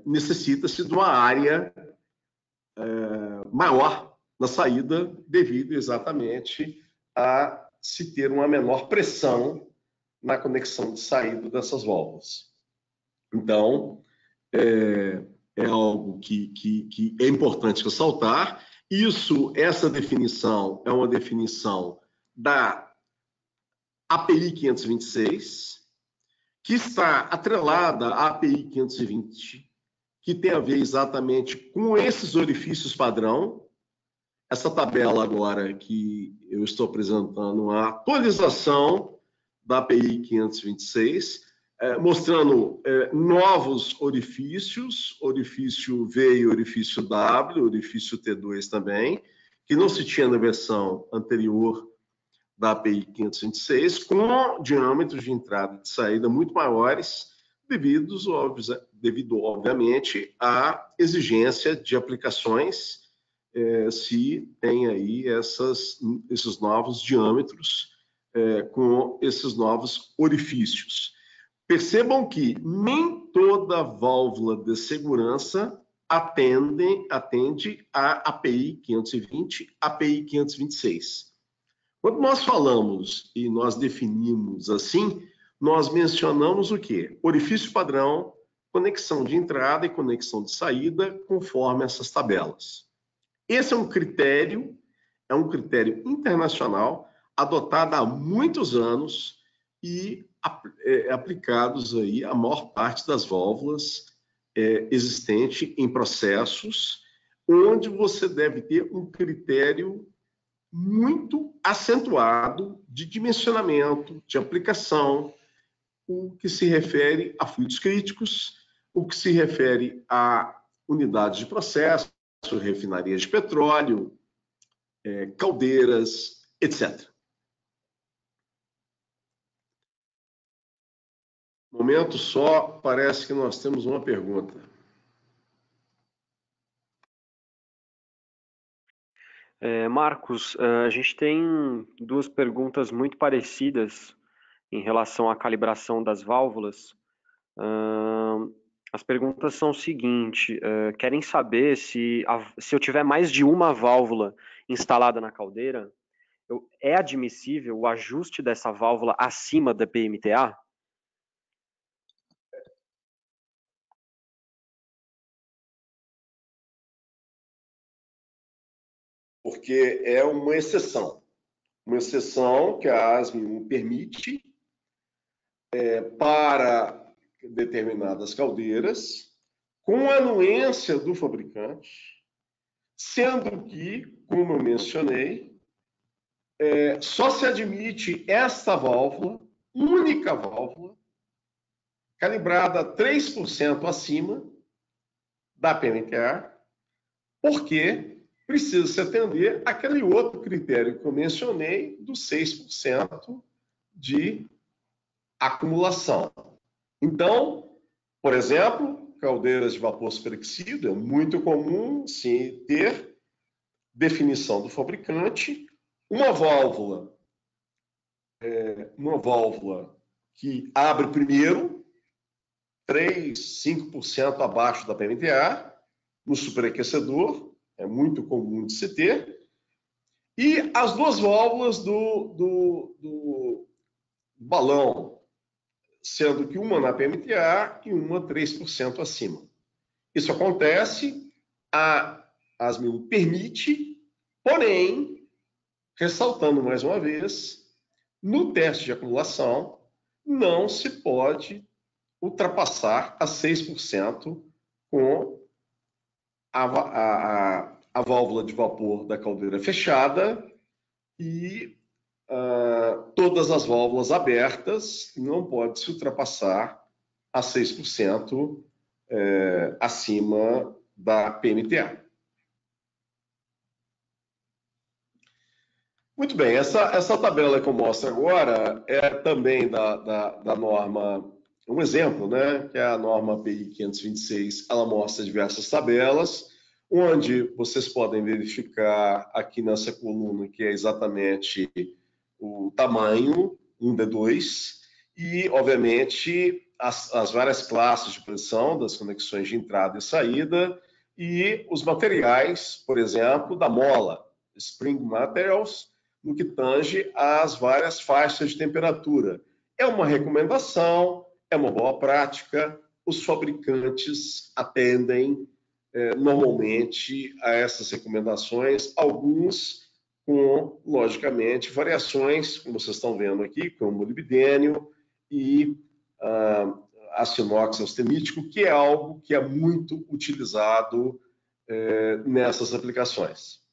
necessita-se de uma área maior na saída, devido exatamente a se ter uma menor pressão na conexão de saída dessas válvulas. Então, é algo que é importante ressaltar. Essa definição é uma definição da API 526, que está atrelada à API 520, que tem a ver exatamente com esses orifícios padrão. Essa tabela agora que eu estou apresentando, a atualização da API 526, mostrando novos orifícios, orifício V e orifício W, orifício T2 também, que não se tinha na versão anterior da API 526, com diâmetros de entrada e de saída muito maiores, devido, obviamente, à exigência de aplicações, se tem aí esses novos diâmetros com esses novos orifícios. Percebam que nem toda válvula de segurança atende à API 520, API 526. Quando nós falamos e nós definimos assim, nós mencionamos o quê? Orifício padrão, conexão de entrada e conexão de saída, conforme essas tabelas. Esse é um critério internacional, adotado há muitos anos e aplicados aí a maior parte das válvulas existente em processos, onde você deve ter um critério muito acentuado de dimensionamento, de aplicação, o que se refere a fluidos críticos, o que se refere a unidades de processo, refinarias de petróleo, caldeiras, etc. Momento só, parece que nós temos uma pergunta. Marcos, a gente tem duas perguntas muito parecidas em relação à calibração das válvulas. As perguntas são o seguinte: querem saber se eu tiver mais de uma válvula instalada na caldeira, é admissível o ajuste dessa válvula acima da PMTA? Porque é uma exceção que a ASME permite para determinadas caldeiras, com anuência do fabricante, sendo que, como eu mencionei, só se admite esta válvula, única válvula, calibrada 3% acima da PMTA, porque precisa se atender àquele outro critério que eu mencionei, dos 6% de acumulação. Então, por exemplo, caldeiras de vapor superexcido, é muito comum sim, ter definição do fabricante, uma válvula que abre primeiro, 3, 5% abaixo da PMTA, no superaquecedor, é muito comum de se ter, E as duas válvulas do balão, sendo que uma na PMTA e uma 3% acima. Isso acontece, a ASME permite, porém, ressaltando mais uma vez, no teste de acumulação, não se pode ultrapassar a 6% com a válvula de vapor da caldeira fechada e todas as válvulas abertas, não pode se ultrapassar a 6% acima da PMTA. Muito bem, essa tabela que eu mostro agora é também da norma, um exemplo, né, que é a norma API 526, ela mostra diversas tabelas, onde vocês podem verificar aqui nessa coluna, que é exatamente o tamanho, 1D2, e, obviamente, as várias classes de pressão das conexões de entrada e saída, e os materiais, por exemplo, da mola, Spring Materials, no que tange às várias faixas de temperatura. É uma recomendação, é uma boa prática, os fabricantes atendem normalmente a essas recomendações, alguns com, logicamente, variações, como vocês estão vendo aqui, como molibdênio e aço inox austenítico, que é algo que é muito utilizado nessas aplicações.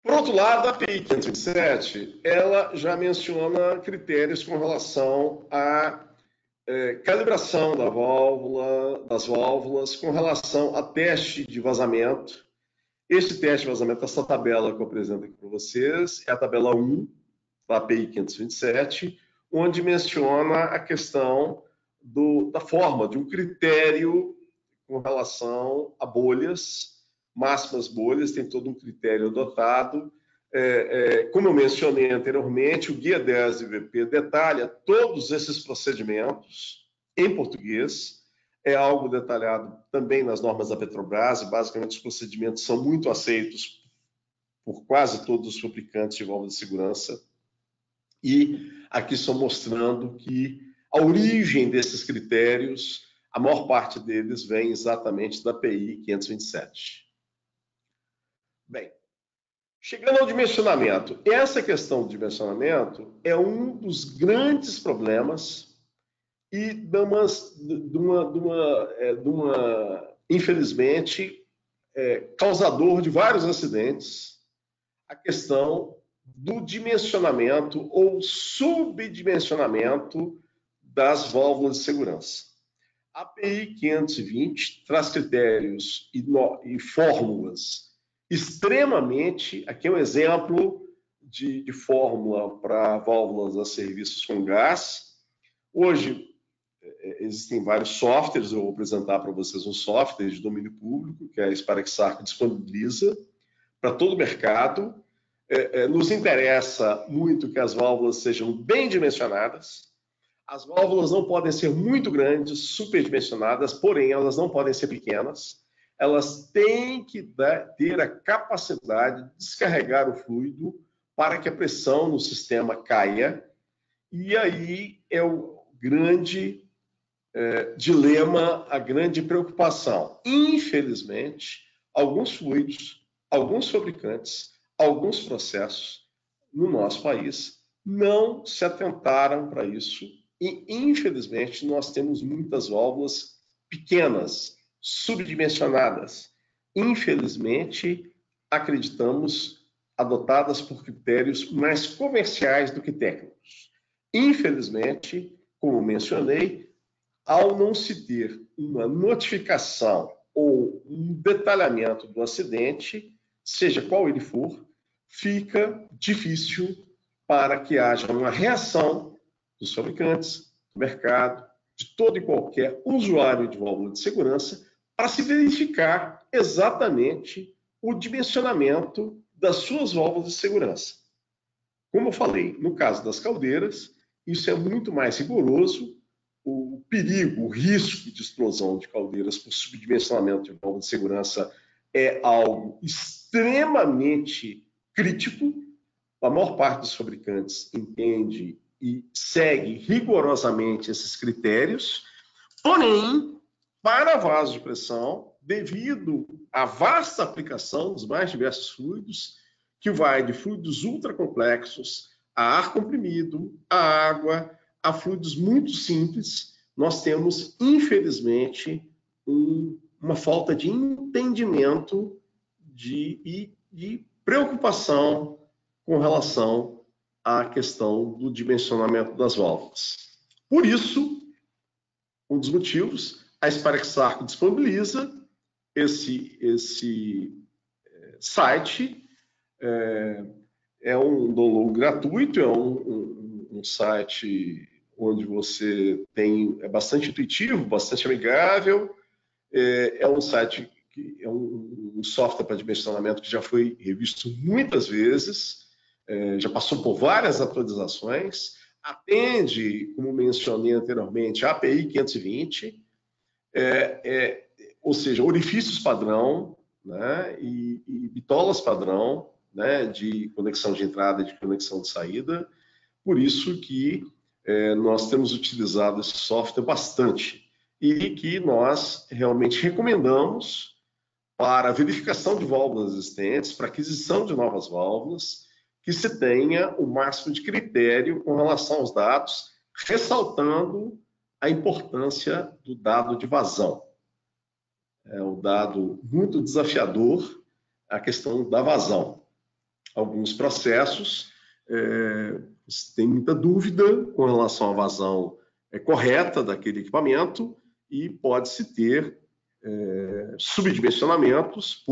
Por outro lado, a API 527, ela já menciona critérios com relação à calibração das válvulas, com relação a teste de vazamento. Este teste de vazamento, essa tabela que eu apresento aqui para vocês, é a tabela 1 da API 527, onde menciona a questão da forma, de um critério com relação a bolhas, máximas bolhas, tem todo um critério adotado. Como eu mencionei anteriormente, o Guia 10 de VP detalha todos esses procedimentos em português, é algo detalhado também nas normas da Petrobras, e basicamente os procedimentos são muito aceitos por quase todos os fabricantes de válvulas de segurança. E aqui estou mostrando que a origem desses critérios, a maior parte deles vem exatamente da API 527. Bem, chegando ao dimensionamento, essa questão do dimensionamento é um dos grandes problemas e infelizmente, causador de vários acidentes, a questão do dimensionamento ou subdimensionamento das válvulas de segurança. A API 520 traz critérios e fórmulas extremamente, aqui é um exemplo de fórmula para válvulas a serviços com gás. Hoje existem vários softwares, eu vou apresentar para vocês um software de domínio público, que a Sparexarco disponibiliza para todo o mercado. Nos interessa muito que as válvulas sejam bem dimensionadas. As válvulas não podem ser muito grandes, superdimensionadas, porém elas não podem ser pequenas. Elas têm que ter a capacidade de descarregar o fluido para que a pressão no sistema caia. E aí é o grande dilema, a grande preocupação. Infelizmente, alguns fluidos, alguns fabricantes, alguns processos no nosso país não se atentaram para isso e, infelizmente, nós temos muitas válvulas pequenas, subdimensionadas. Infelizmente, acreditamos adotadas por critérios mais comerciais do que técnicos. Infelizmente, como mencionei, ao não se ter uma notificação ou um detalhamento do acidente, seja qual ele for, fica difícil para que haja uma reação dos fabricantes, do mercado, de todo e qualquer usuário de válvula de segurança, para se verificar exatamente o dimensionamento das suas válvulas de segurança. Como eu falei, no caso das caldeiras, isso é muito mais rigoroso. O o perigo, o risco de explosão de caldeiras por subdimensionamento de válvula de segurança é algo extremamente crítico. A maior parte dos fabricantes entende e segue rigorosamente esses critérios, porém, para vasos de pressão, devido à vasta aplicação dos mais diversos fluidos, que vai de fluidos ultracomplexos a ar comprimido, a água, a fluidos muito simples, nós temos, infelizmente, uma falta de entendimento e de preocupação com relação à questão do dimensionamento das válvulas. Por isso, um dos motivos, a Sparexarco disponibiliza esse site, é um download gratuito, é um site onde você é bastante intuitivo, bastante amigável, é um site que é um software para dimensionamento que já foi revisto muitas vezes, já passou por várias atualizações, atende, como mencionei anteriormente, a API 520, ou seja, orifícios padrão, né, e bitolas padrão, né, de conexão de entrada e de conexão de saída. Por isso que nós temos utilizado esse software bastante e que nós realmente recomendamos para verificação de válvulas existentes, para aquisição de novas válvulas, que se tenha o máximo de critério com relação aos dados, ressaltando a importância do dado de vazão. É um dado muito desafiador, a questão da vazão. Alguns processos têm muita dúvida com relação à vazão correta daquele equipamento e pode-se ter subdimensionamentos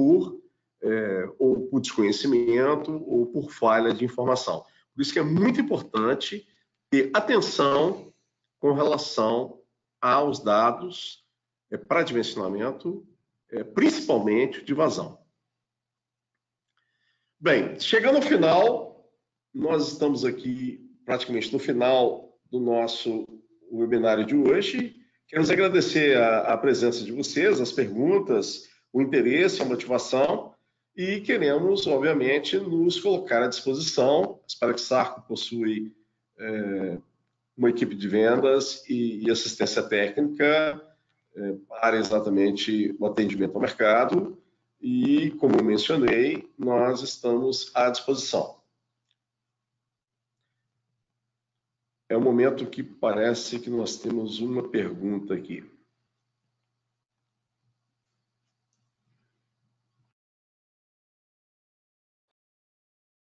ou por desconhecimento ou por falha de informação. Por isso que é muito importante ter atenção com relação aos dados para dimensionamento, principalmente de vazão. Bem, chegando ao final, nós estamos aqui praticamente no final do nosso webinário de hoje. Queremos agradecer a presença de vocês, as perguntas, o interesse, a motivação e queremos, obviamente, nos colocar à disposição. A Sparexarco possui uma equipe de vendas e assistência técnica para exatamente o atendimento ao mercado e, como eu mencionei, nós estamos à disposição. É um momento que parece que nós temos uma pergunta aqui.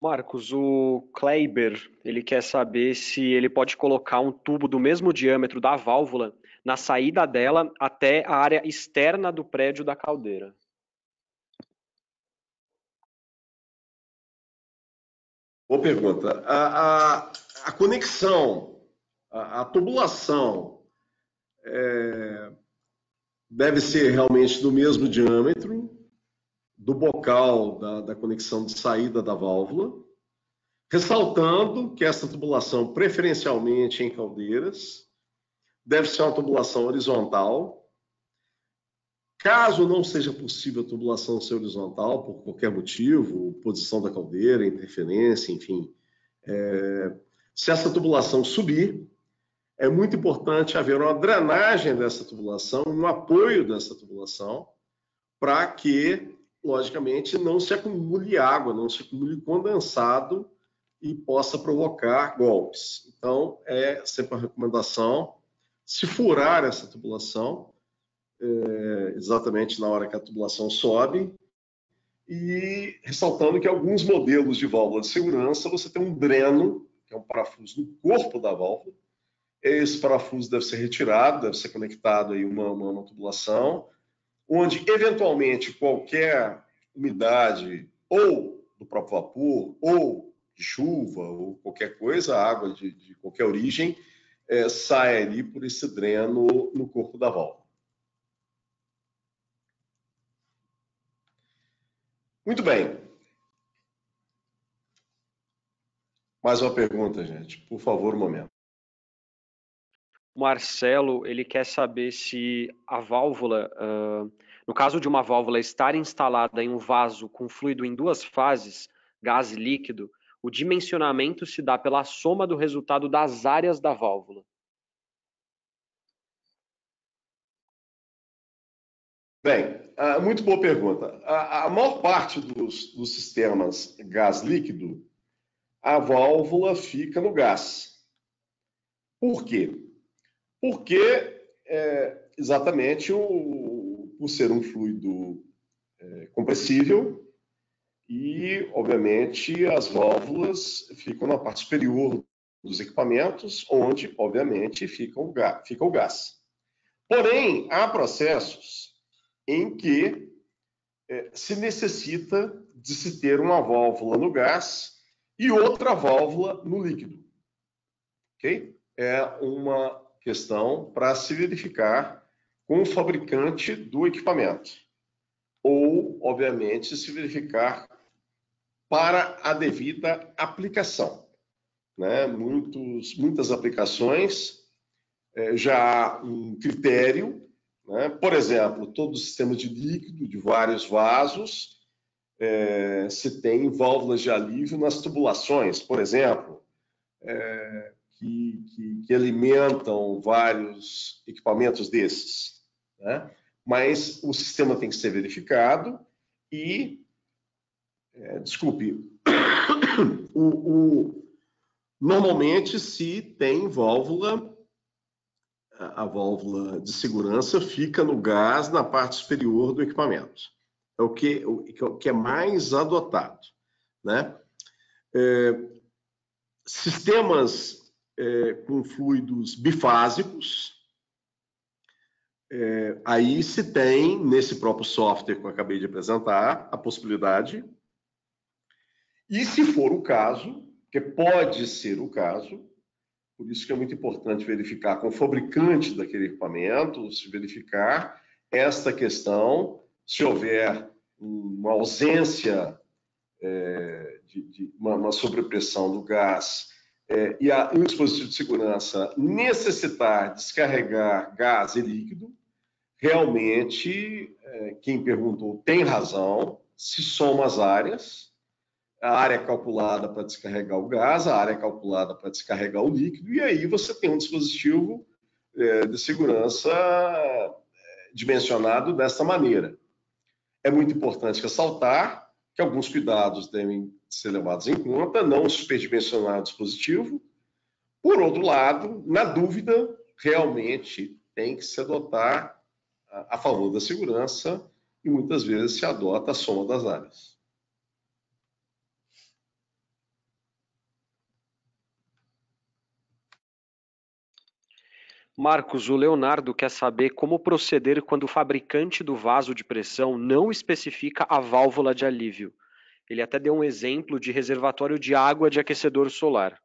Marcos, o Kleiber, ele quer saber se ele pode colocar um tubo do mesmo diâmetro da válvula na saída dela até a área externa do prédio da caldeira. Boa pergunta. A conexão, a tubulação deve ser realmente do mesmo diâmetro do bocal da conexão de saída da válvula, ressaltando que essa tubulação, preferencialmente em caldeiras, deve ser uma tubulação horizontal. Caso não seja possível a tubulação ser horizontal, por qualquer motivo, posição da caldeira, interferência, enfim, se essa tubulação subir, é muito importante haver uma drenagem dessa tubulação, um apoio dessa tubulação, para que, logicamente, não se acumule água, não se acumule condensado e possa provocar golpes. Então, é sempre uma recomendação, se furar essa tubulação, exatamente na hora que a tubulação sobe, e ressaltando que alguns modelos de válvula de segurança, você tem um dreno, que é um parafuso no corpo da válvula. Esse parafuso deve ser retirado, deve ser conectado aí uma tubulação, onde, eventualmente, qualquer umidade, ou do próprio vapor, ou de chuva, ou qualquer coisa, água de qualquer origem, sai ali por esse dreno no corpo da válvula. Muito bem. Mais uma pergunta, gente. Por favor, um momento. O Marcelo, ele quer saber se a válvula, no caso de uma válvula estar instalada em um vaso com fluido em duas fases, gás e líquido, o dimensionamento se dá pela soma do resultado das áreas da válvula. Bem, muito boa pergunta. A maior parte dos sistemas gás líquido, a válvula fica no gás. Por quê? Porque, exatamente, por ser um fluido compressível e, obviamente, as válvulas ficam na parte superior dos equipamentos, onde, obviamente, fica o gás. Porém, há processos em que se necessita de se ter uma válvula no gás e outra válvula no líquido. Ok? É uma questão para se verificar com o fabricante do equipamento. Ou, obviamente, se verificar para a devida aplicação. Né? Muitas aplicações já há um critério, né? Por exemplo, todo o sistema de líquido de vários vasos se tem válvulas de alívio nas tubulações, por exemplo, que alimentam vários equipamentos desses. Né? Mas o sistema tem que ser verificado e, normalmente se tem válvula, a válvula de segurança fica no gás na parte superior do equipamento. É o que é mais adotado. Né? Sistemas com fluidos bifásicos, aí se tem, nesse próprio software que eu acabei de apresentar, a possibilidade. E se for o caso, que pode ser o caso, por isso que é muito importante verificar com o fabricante daquele equipamento, se verificar esta questão, se houver uma ausência de uma sobrepressão do gás e o dispositivo de segurança necessitar descarregar gás e líquido, realmente, quem perguntou tem razão, se soma as áreas, a área calculada para descarregar o gás, a área calculada para descarregar o líquido, e aí você tem um dispositivo de segurança dimensionado dessa maneira. É muito importante ressaltar que alguns cuidados devem ser levados em conta, não superdimensionar o dispositivo. Por outro lado, na dúvida, realmente tem que se adotar a favor da segurança e muitas vezes se adota a soma das áreas. Marcos, o Leonardo quer saber como proceder quando o fabricante do vaso de pressão não especifica a válvula de alívio. Ele até deu um exemplo de reservatório de água de aquecedor solar.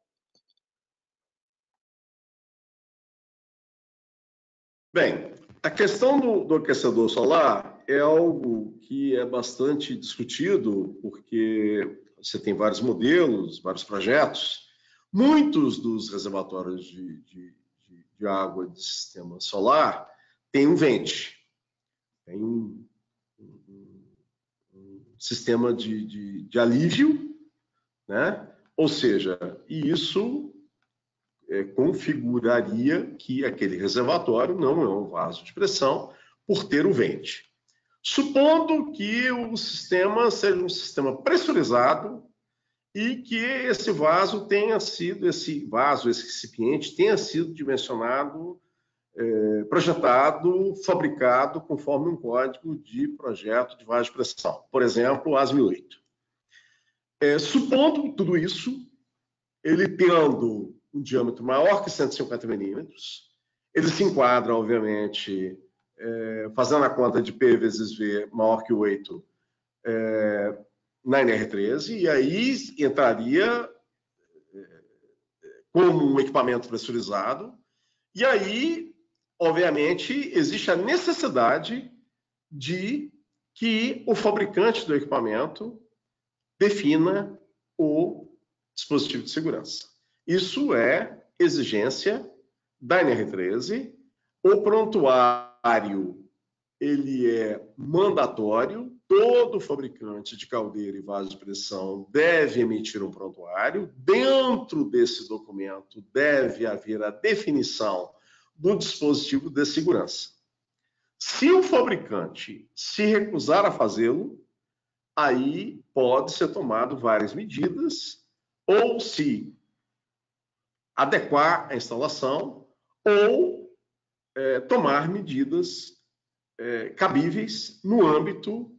Bem, a questão do aquecedor solar é algo que é bastante discutido, porque você tem vários modelos, vários projetos. Muitos dos reservatórios de água de sistema solar têm um vente, tem um sistema de alívio, né? Ou seja, isso configuraria que aquele reservatório não é um vaso de pressão por ter o vente. Supondo que o sistema seja um sistema pressurizado e que esse vaso tenha sido, esse recipiente tenha sido dimensionado, projetado, fabricado conforme um código de projeto de vaso de pressão, por exemplo, ASME 8. Supondo tudo isso, ele tendo um diâmetro maior que 150 milímetros, ele se enquadra, obviamente, fazendo a conta de P vezes V maior que 8 na NR13, e aí entraria como um equipamento pressurizado, e aí, obviamente, existe a necessidade de que o fabricante do equipamento defina o dispositivo de segurança. Isso é exigência da NR13. O prontuário ele é mandatório, todo fabricante de caldeira e vaso de pressão deve emitir um prontuário. Dentro desse documento deve haver a definição do dispositivo de segurança. Se o fabricante se recusar a fazê-lo, aí pode ser tomado várias medidas, ou se adequar a instalação, ou tomar medidas cabíveis no âmbito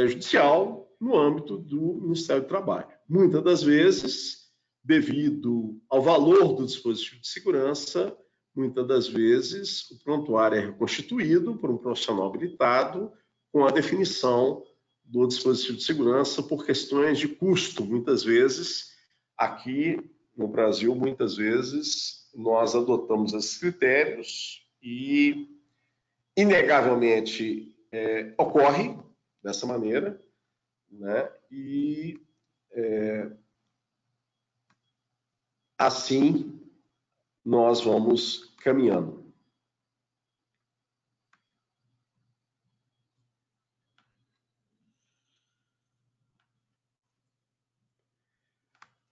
judicial, no âmbito do Ministério do Trabalho. Muitas das vezes, devido ao valor do dispositivo de segurança, muitas das vezes o prontuário é reconstituído por um profissional habilitado com a definição do dispositivo de segurança por questões de custo. Muitas vezes, aqui no Brasil, muitas vezes, nós adotamos esses critérios e, inegavelmente, ocorre dessa maneira, né? E assim nós vamos caminhando.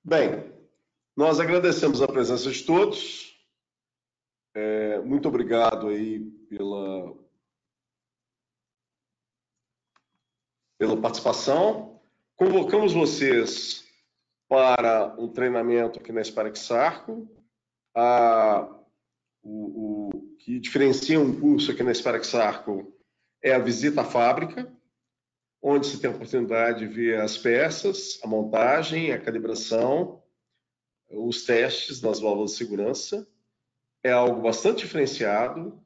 Bem, nós agradecemos a presença de todos. Muito obrigado aí pela participação. Convocamos vocês para um treinamento aqui na Sparex Arco. O que diferencia um curso aqui na Sparex Arco é a visita à fábrica, onde se tem a oportunidade de ver as peças, a montagem, a calibração, os testes das válvulas de segurança. É algo bastante diferenciado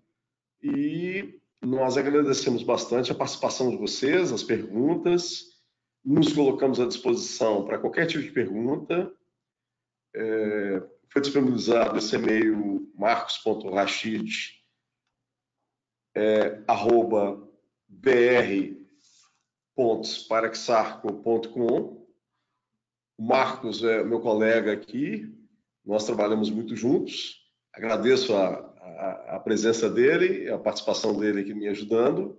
e nós agradecemos bastante a participação de vocês, as perguntas. Nos colocamos à disposição para qualquer tipo de pergunta. Foi disponibilizado esse e-mail marcos.rachid@br.sparexarco.com. O Marcos é meu colega aqui, nós trabalhamos muito juntos. Agradeço a presença dele, a participação dele aqui me ajudando,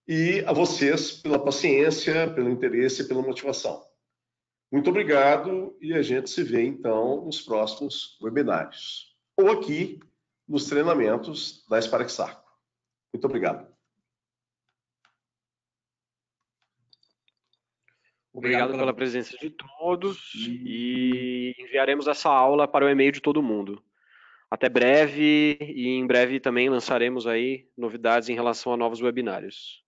e a vocês pela paciência, pelo interesse e pela motivação. Muito obrigado e a gente se vê, então, nos próximos webinários. Ou aqui, nos treinamentos da Sparex Arco. Muito obrigado. Obrigado pela presença de todos e enviaremos essa aula para o e-mail de todo mundo. Até breve e em breve também lançaremos aí novidades em relação a novos webinários.